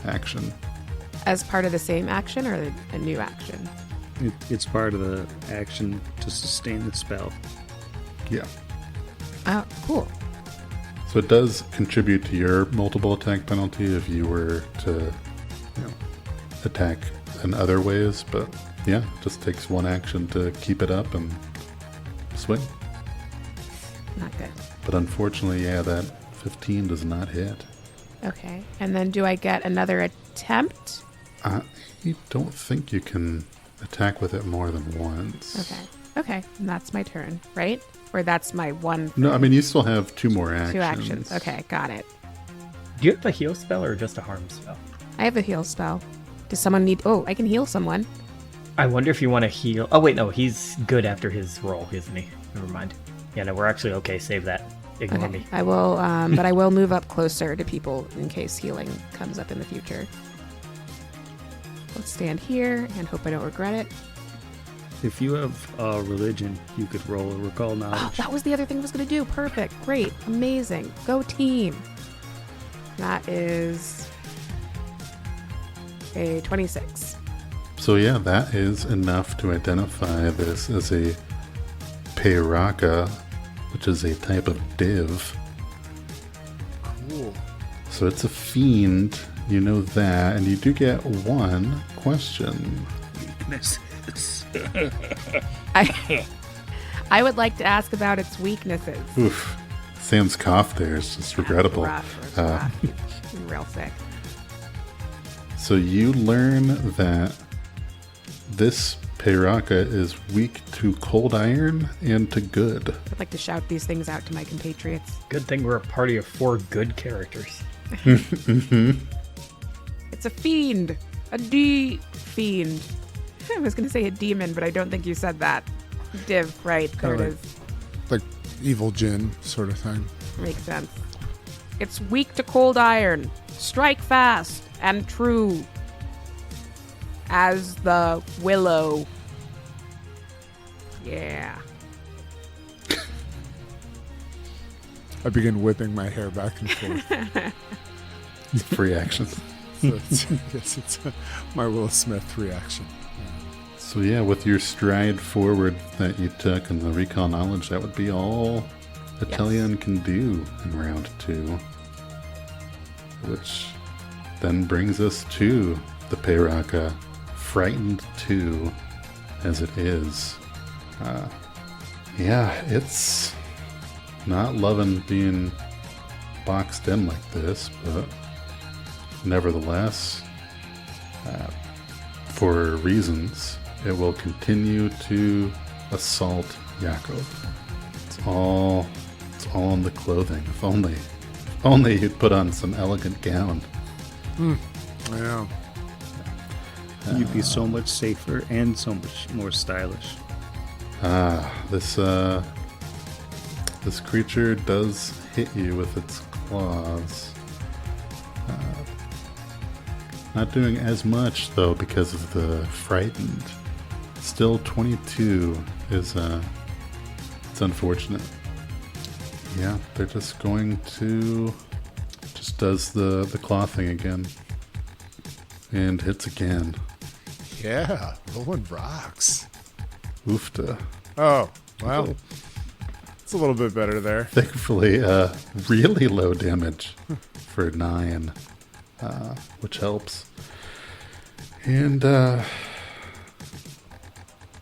[SPEAKER 2] action.
[SPEAKER 3] As part of the same action or a new action?
[SPEAKER 6] It's part of the action to sustain the spell.
[SPEAKER 2] Yeah.
[SPEAKER 3] Oh, cool.
[SPEAKER 2] So it does contribute to your multiple attack penalty if you were to, attack in other ways, but yeah, it just takes one action to keep it up and swing.
[SPEAKER 3] Not good.
[SPEAKER 2] But unfortunately, yeah, that 15 does not hit.
[SPEAKER 3] Okay. And then do I get another attempt?
[SPEAKER 2] I don't think you can attack with it more than once.
[SPEAKER 3] Okay. Okay. And that's my turn, right? Or that's my one.
[SPEAKER 2] No, I mean, you still have 2 more actions.
[SPEAKER 3] 2 actions. Okay, got it.
[SPEAKER 5] Do you have a heal spell or just a harm spell?
[SPEAKER 3] I have a heal spell. Does someone need... Oh, I can heal someone.
[SPEAKER 5] I wonder if you want to heal... Oh, wait, no. He's good after his roll, isn't he? Never mind. Yeah, no, we're actually okay. Save that. Ignore
[SPEAKER 3] Okay.
[SPEAKER 5] me.
[SPEAKER 3] I will, but I will move up closer to people in case healing comes up in the future. Let's stand here and hope I don't regret it.
[SPEAKER 6] If you have religion, you could roll a recall
[SPEAKER 3] Oh,
[SPEAKER 6] knowledge.
[SPEAKER 3] that was the other thing I was going to do. Perfect. Great. Amazing. Go team. That is a 26.
[SPEAKER 2] So yeah, that is enough to identify this as a Pairaka, which is a type of div.
[SPEAKER 1] Cool.
[SPEAKER 2] So it's a fiend, you know that, and you do get one question.
[SPEAKER 6] Weaknesses.
[SPEAKER 3] I would like to ask about its weaknesses.
[SPEAKER 2] Oof. Sam's cough there is just regrettable.
[SPEAKER 3] It's rough. I'm real sick.
[SPEAKER 2] So you learn that this Pairaka is weak to cold iron and to good.
[SPEAKER 3] I'd like to shout these things out to my compatriots.
[SPEAKER 5] Good thing we're a party of 4 good characters.
[SPEAKER 3] It's a fiend. A fiend. I was going to say a demon, but I don't think you said that. Div, right. There it
[SPEAKER 6] Correct.
[SPEAKER 3] is.
[SPEAKER 1] Like evil Jin sort of thing.
[SPEAKER 3] Makes sense. It's weak to cold iron. Strike fast and true. As the willow. Yeah.
[SPEAKER 1] I begin whipping my hair back and forth.
[SPEAKER 2] It's a free action.
[SPEAKER 1] So yes, it's my Will Smith reaction.
[SPEAKER 2] So yeah, with your stride forward that you took and the recall knowledge, that would be all Italian can do in round 2. Which then brings us to the Pairaka, frightened 2 as it is. Yeah, it's not loving being boxed in like this, but nevertheless, for reasons, it will continue to assault Yakov. It's all in the clothing. If only you'd put on some elegant gown.
[SPEAKER 1] Yeah.
[SPEAKER 6] You'd be so much safer and so much more stylish.
[SPEAKER 2] This creature does hit you with its claws. Not doing as much though because of the frightened. Still 22 is it's unfortunate. Yeah, they're just going to just does the claw thing again. And hits again.
[SPEAKER 1] Yeah. Rolling rocks.
[SPEAKER 2] Oofta.
[SPEAKER 1] Oh, well. It's a little bit better there.
[SPEAKER 2] Thankfully, really low damage for 9, which helps. And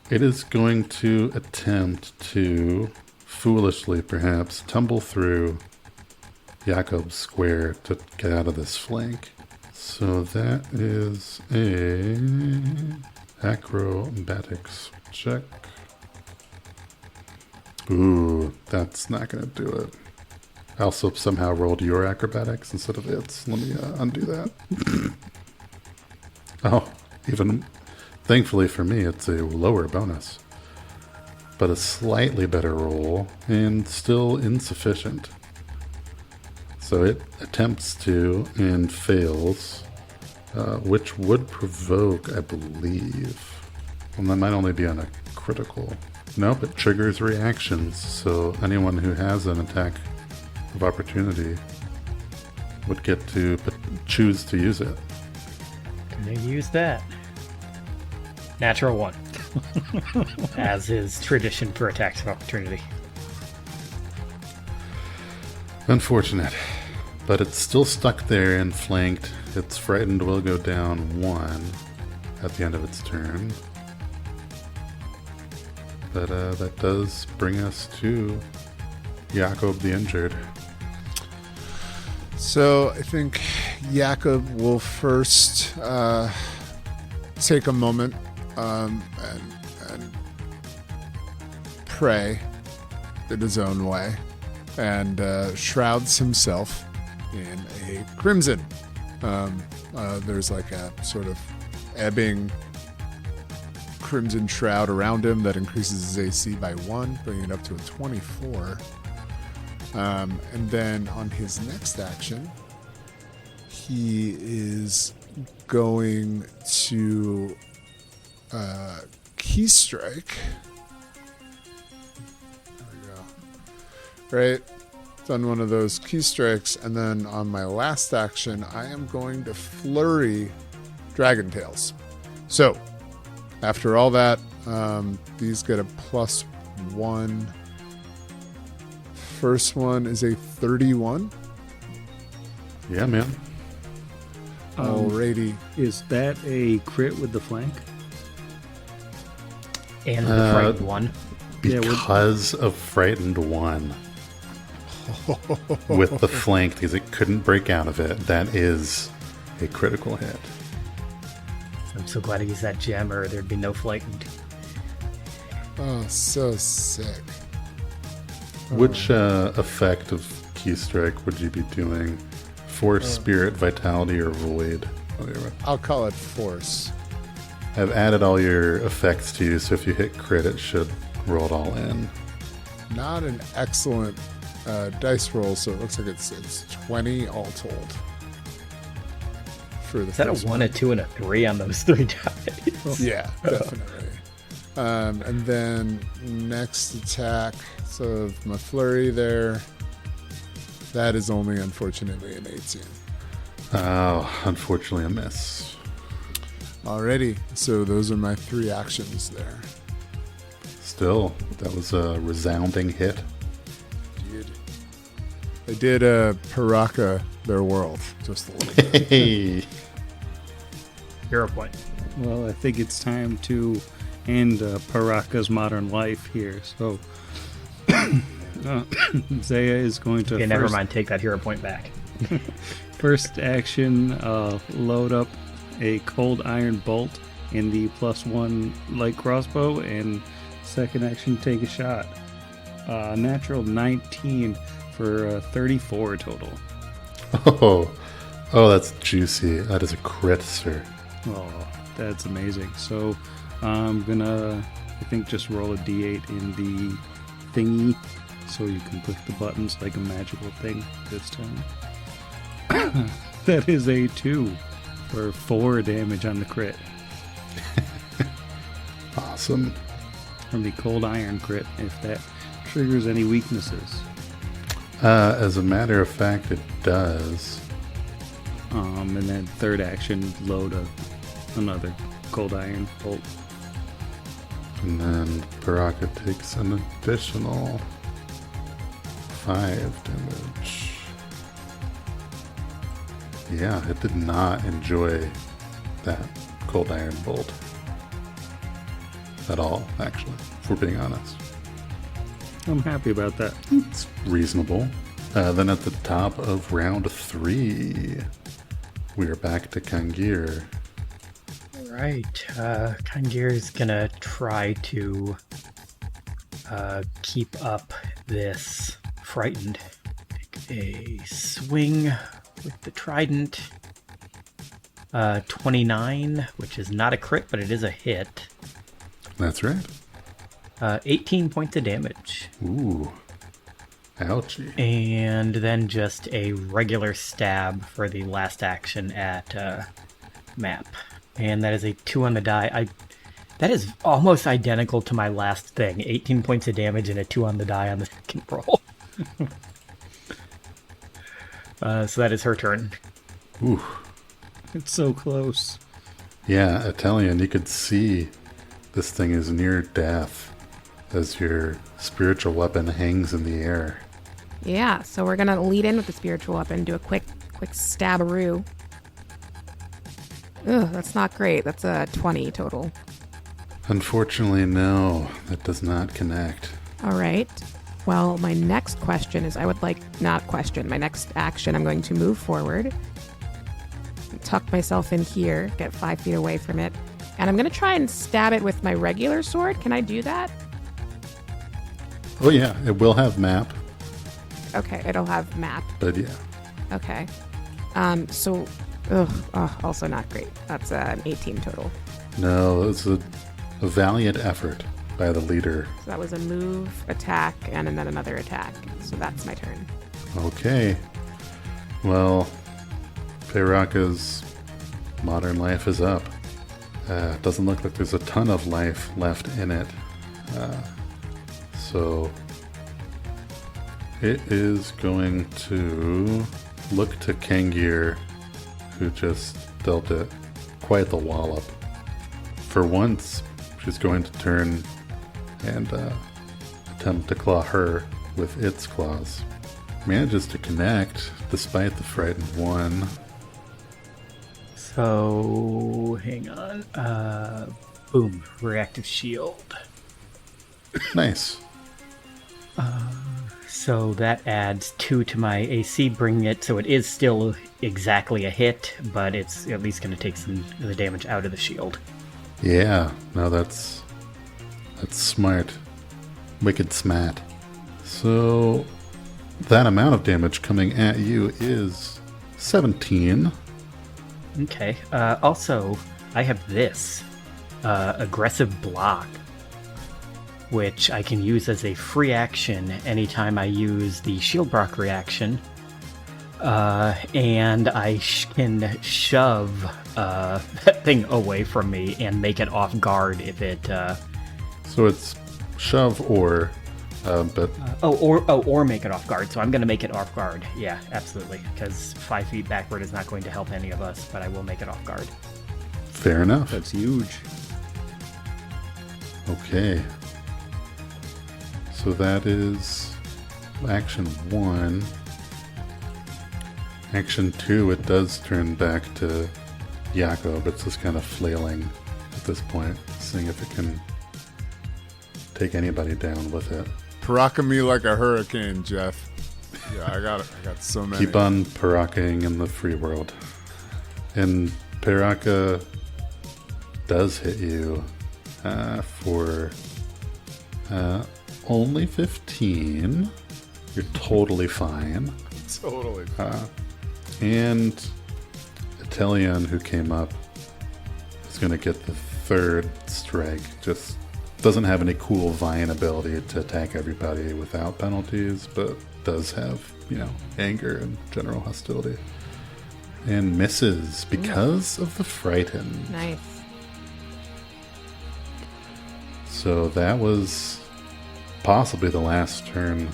[SPEAKER 2] it is going to attempt to, foolishly perhaps, tumble through Jakob's square to get out of this flank. So that is a acrobatics check. Ooh, that's not going to do it. I also somehow rolled your acrobatics instead of its. Let me undo that. Oh, even thankfully for me, it's a lower bonus. But a slightly better roll and still insufficient. So it attempts to and fails, which would provoke, I believe. Well, that might only be on a critical. Nope, it triggers reactions, so anyone who has an attack of opportunity would get to choose to use it.
[SPEAKER 5] Gonna use that. Natural 1. As is tradition for attacks of opportunity.
[SPEAKER 2] Unfortunate. But it's still stuck there and flanked. Its frightened will go down 1 at the end of its turn. But that does bring us to Jakob the Injured.
[SPEAKER 1] So I think Jakob will first take a moment and pray in his own way, and shrouds himself in a crimson. There's like a sort of ebbing crimson shroud around him that increases his AC by 1, bringing it up to a 24. And then on his next action, he is going to key strike. There we go. Right. Done one of those key strikes, and then on my last action, I am going to flurry Dragon Tails. So, after all that, these get a +1. First one is a 31.
[SPEAKER 2] Yeah, man.
[SPEAKER 1] Alrighty.
[SPEAKER 6] Is that a crit with the flank?
[SPEAKER 5] And the frightened 1.
[SPEAKER 2] Because of frightened 1. With the flank, because it couldn't break out of it, that is a critical hit.
[SPEAKER 5] I'm so glad I used that gem, or there'd be no frightened.
[SPEAKER 1] Oh, so sick.
[SPEAKER 2] Which effect of key strike would you be doing? Force, spirit, vitality, or void?
[SPEAKER 1] I'll call it force.
[SPEAKER 2] I've added all your effects to you, so if you hit crit, it should roll it all in.
[SPEAKER 1] Not an excellent dice roll, so it looks like it's 20 all told. For the
[SPEAKER 5] Is that a
[SPEAKER 1] first
[SPEAKER 5] 1, a 2, and a 3 on those 3 dice?
[SPEAKER 1] Yeah, definitely. And then next attack, so my flurry there, that is only unfortunately an 18.
[SPEAKER 2] Oh, unfortunately a miss.
[SPEAKER 1] Alrighty, so those are my 3 actions there.
[SPEAKER 2] Still, that was a resounding hit.
[SPEAKER 1] They did Pairaka their world just a little bit.
[SPEAKER 2] Hey.
[SPEAKER 5] Hero point.
[SPEAKER 6] Well, I think it's time to end Pairaka's modern life here. So, Zaya is going to
[SPEAKER 5] Okay, never mind. Take that hero point back.
[SPEAKER 6] first action load up a cold iron bolt in the +1 light crossbow, and second action take a shot. Natural 19 for 34 total.
[SPEAKER 2] Oh, that's juicy. That is a crit, sir.
[SPEAKER 6] Oh, that's amazing. So I'm gonna, I think, just roll a d8 in the thingy so you can click the buttons like a magical thing this time. That is a 2 for 4 damage on the crit
[SPEAKER 2] Awesome.
[SPEAKER 6] from the cold iron crit, if that triggers any weaknesses.
[SPEAKER 2] As a matter of fact, it does.
[SPEAKER 6] And then third action, load another cold iron bolt.
[SPEAKER 2] And then Pairaka takes an additional 5 damage. Yeah, it did not enjoy that cold iron bolt at all, actually, if we're being honest.
[SPEAKER 6] I'm happy about that.
[SPEAKER 2] It's reasonable. Then at the top of round 3, we are back to Kangir.
[SPEAKER 5] Right. Kangir's gonna try to keep up this frightened. Take a swing with the trident. 29, which is not a crit, but it is a hit.
[SPEAKER 2] That's right.
[SPEAKER 5] 18 points of damage.
[SPEAKER 2] Ooh. Ouchie.
[SPEAKER 5] And then just a regular stab for the last action at Map. And that is a 2 on the die. That is almost identical to my last thing. 18 points of damage and a 2 on the die on the second roll. So that is her turn.
[SPEAKER 2] Ooh.
[SPEAKER 6] It's so close.
[SPEAKER 2] Yeah, Italian, you could see this thing is near death as your spiritual weapon hangs in the air.
[SPEAKER 3] Yeah, so we're gonna lead in with the spiritual weapon, do a quick stabberoo. Ugh, that's not great. That's a 20 total.
[SPEAKER 2] Unfortunately, no, that does not connect.
[SPEAKER 3] All right. Well, my next question is, my next action, I'm going to move forward, tuck myself in here, get 5 feet away from it, and I'm going to try and stab it with my regular sword. Can I do that?
[SPEAKER 2] Oh yeah, it will have map,
[SPEAKER 3] Okay, it'll have map.
[SPEAKER 2] but yeah.
[SPEAKER 3] Okay. Also not great. That's an 18 total.
[SPEAKER 2] No, it's a valiant effort by the leader.
[SPEAKER 3] So that was a move, attack, and then another attack. So that's my turn.
[SPEAKER 2] Okay. Well, Pairaka's modern life is up. Doesn't look like there's a ton of life left in it. So it is going to look to Kangir, who just dealt it quite the wallop. For once, she's going to turn and attempt to claw her with its claws. Manages to connect despite the frightened one.
[SPEAKER 5] So, hang on. Boom. Reactive shield.
[SPEAKER 2] Nice.
[SPEAKER 5] So that adds 2 to my AC, bringing it so it is still exactly a hit, but it's at least going to take some of the damage out of the shield.
[SPEAKER 2] Yeah, no, that's smart. Wicked smart. So that amount of damage coming at you is 17.
[SPEAKER 5] Okay. Also, I have this aggressive block, which I can use as a free action anytime I use the shield block reaction. And I can shove that thing away from me and make it off guard if it...
[SPEAKER 2] So it's shove or...
[SPEAKER 5] or make it off guard. So I'm going to make it off guard. Yeah, absolutely. Because 5 feet backward is not going to help any of us, but I will make it off guard.
[SPEAKER 2] Fair enough.
[SPEAKER 6] That's huge.
[SPEAKER 2] Okay. So that is action 1. Action 2, it does turn back to Yako, but it's just kind of flailing at this point, seeing if it can take anybody down with it.
[SPEAKER 1] Pairaka me like a hurricane, Jeff. Yeah, I got it. I got so many.
[SPEAKER 2] Keep on Pairakaing in the free world. And Pairaka does hit you for only 15. You're totally fine.
[SPEAKER 1] Totally.
[SPEAKER 2] And Italian, who came up, is going to get the third strike. Just doesn't have any cool Vine ability to attack everybody without penalties, but does have, anger and general hostility. And misses because of the frighten.
[SPEAKER 3] Nice.
[SPEAKER 2] So that was possibly the last turn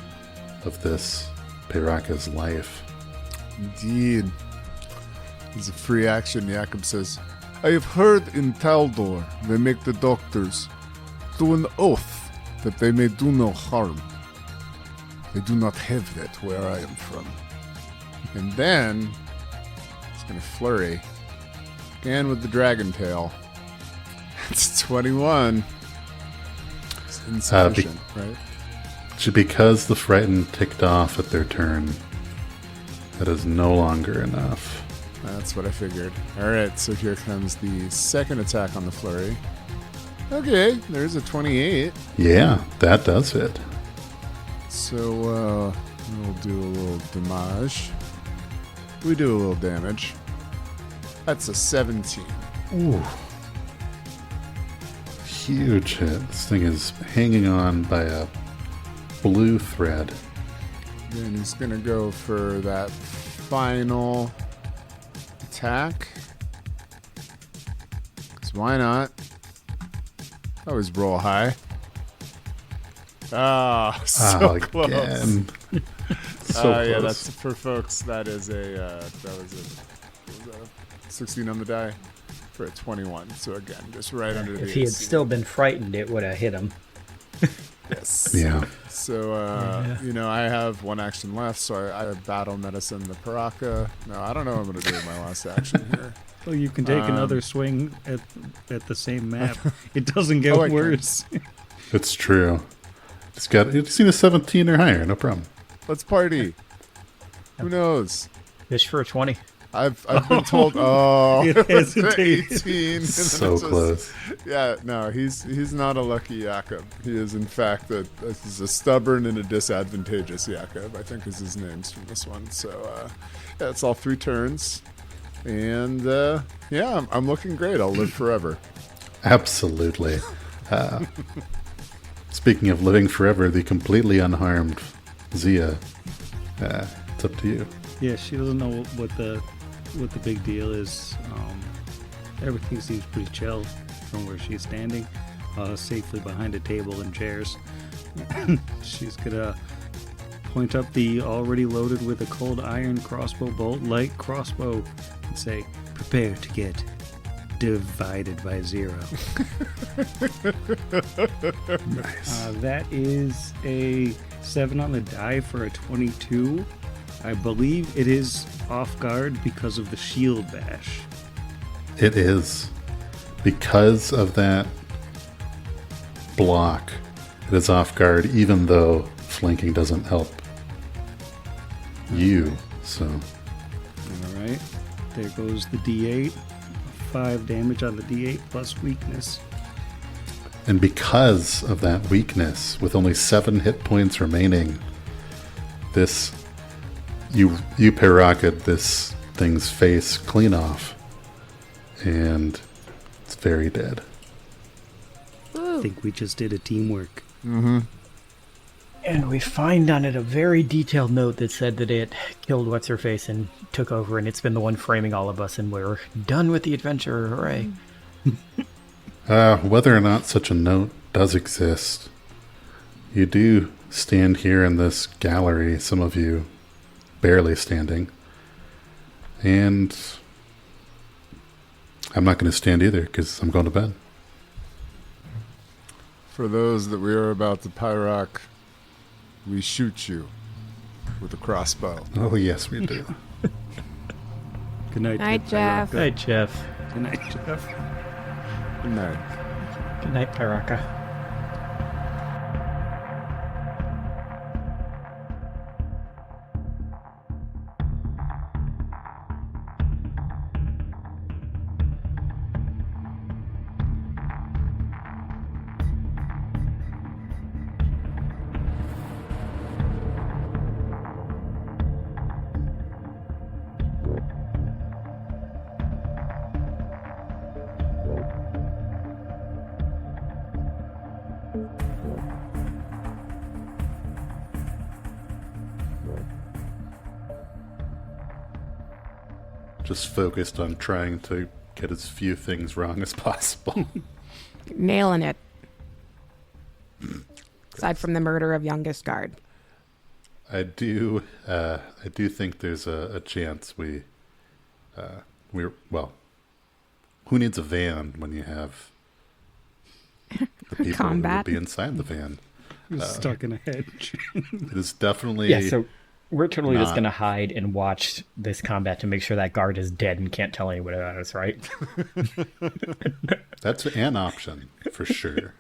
[SPEAKER 2] of this Pairaka's life.
[SPEAKER 1] Indeed. As a free action, Jakob says, I have heard in Taldor they make the doctors do an oath that they may do no harm. They do not have that where I am from. And then he's going to flurry. Again with the dragon tail. It's 21. It's insufficient, right?
[SPEAKER 2] Because the frightened ticked off at their turn, That is no longer enough.
[SPEAKER 1] That's what I figured. Alright, so here comes the second attack on the flurry. Okay, there's a 28.
[SPEAKER 2] Yeah, that does hit.
[SPEAKER 1] So, we'll do a little damage. We do a little damage. That's a 17.
[SPEAKER 2] Ooh. Huge hit. This thing is hanging on by a blue thread.
[SPEAKER 1] Then he's gonna go for that final attack. 'Cause why not? Always roll high. Ah, so close.
[SPEAKER 2] Again. So
[SPEAKER 1] Yeah,
[SPEAKER 2] close.
[SPEAKER 1] that's for folks. That is that was a 16 on the die for a 21. So again, just right under the
[SPEAKER 5] If he had
[SPEAKER 1] AC.
[SPEAKER 5] still been frightened, it would have hit him.
[SPEAKER 1] Yes.
[SPEAKER 2] Yeah.
[SPEAKER 1] So, I have one action left, so I battle medicine the Pairaka. No, I don't know what I'm going to do with my last action here.
[SPEAKER 4] Well, you can take another swing at the same map. It doesn't get
[SPEAKER 1] Oh, I can.
[SPEAKER 4] worse.
[SPEAKER 2] It's true. It's seen a 17 or higher, no problem.
[SPEAKER 1] Let's party. Who knows?
[SPEAKER 5] Fish for a 20.
[SPEAKER 1] I've been told,
[SPEAKER 4] It
[SPEAKER 1] it's the
[SPEAKER 4] hesitated.
[SPEAKER 1] 18. and then
[SPEAKER 2] So
[SPEAKER 1] it's just-
[SPEAKER 2] close.
[SPEAKER 1] Yeah, no, he's not a lucky Jakob. He is, in fact, he's a stubborn and a disadvantageous Jakob, I think is his names from this one. So, yeah, it's all 3 turns. And, I'm looking great. I'll live forever.
[SPEAKER 2] Absolutely. Speaking of living forever, the completely unharmed Zia. It's up to you.
[SPEAKER 4] Yeah, she doesn't know what the big deal is. Everything seems pretty chill from where she's standing, safely behind a table and chairs. She's gonna point up the already loaded with a cold iron crossbow bolt, light crossbow, and say, "Prepare to get divided by 0."
[SPEAKER 2] Nice.
[SPEAKER 4] That is a 7 on the die for a 22. I believe it is off guard because of the shield bash.
[SPEAKER 2] It is. Because of that block, it is off guard, even though flanking doesn't help you. So,
[SPEAKER 4] All right, there goes the D8. 5 damage on the D8 plus weakness.
[SPEAKER 2] and because of that weakness, with only 7 hit points remaining, this you Pairaka this thing's face clean off, and it's very dead.
[SPEAKER 4] I think we just did a teamwork.
[SPEAKER 5] And we find on it a very detailed note that said that it killed What's-Her-Face and took over, and it's been the one framing all of us, and we're done with the adventure. Hooray.
[SPEAKER 2] Whether or not such a note does exist, you do stand here in this gallery, some of you barely standing, and I'm not going to stand either because I'm going to bed.
[SPEAKER 1] For those that we are about to Pyrock, we shoot you with a crossbow.
[SPEAKER 2] Oh, yes, we do.
[SPEAKER 4] Good night,
[SPEAKER 3] Night, Jeff.
[SPEAKER 5] Good night, Jeff.
[SPEAKER 4] Good night, Jeff.
[SPEAKER 1] Good night.
[SPEAKER 5] Good night, Pairaka.
[SPEAKER 2] Just focused on trying to get as few things wrong as possible.
[SPEAKER 3] Nailing it. Aside from the murder of youngest guard.
[SPEAKER 2] I do think there's a chance we're well. Who needs a van when you have the people who
[SPEAKER 3] Combat.
[SPEAKER 2] would be inside the van?
[SPEAKER 4] Stuck in a hedge.
[SPEAKER 2] It is definitely
[SPEAKER 5] Yeah, so we're totally just
[SPEAKER 2] not.
[SPEAKER 5] going to hide and watch this combat to make sure that guard is dead and can't tell anyone about us, right?
[SPEAKER 2] That's an option for sure.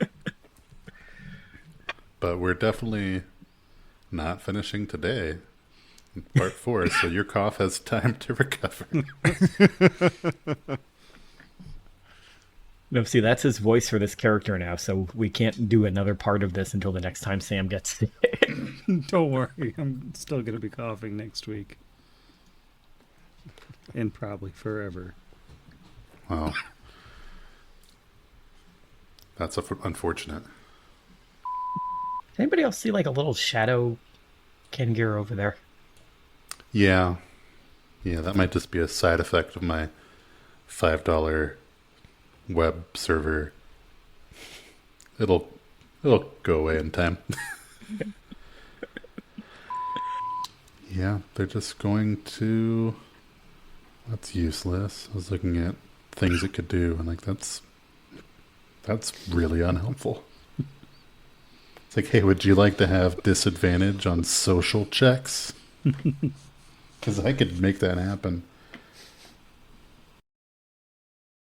[SPEAKER 2] But we're definitely not finishing today. Part 4, so your cough has time to recover.
[SPEAKER 5] No, see, that's his voice for this character now, so we can't do another part of this until the next time Sam gets sick.
[SPEAKER 6] Don't worry, I'm still going to be coughing next week. And probably forever.
[SPEAKER 2] Wow. That's unfortunate.
[SPEAKER 5] Anybody else see like a little shadow Kengir over there?
[SPEAKER 2] Yeah. Yeah, that might just be a side effect of my $5 web server. It'll go away in time. Yeah, they're just going to... That's useless. I was looking at things it could do, and like that's really unhelpful. It's like, hey, would you like to have disadvantage on social checks? Because I could make that happen.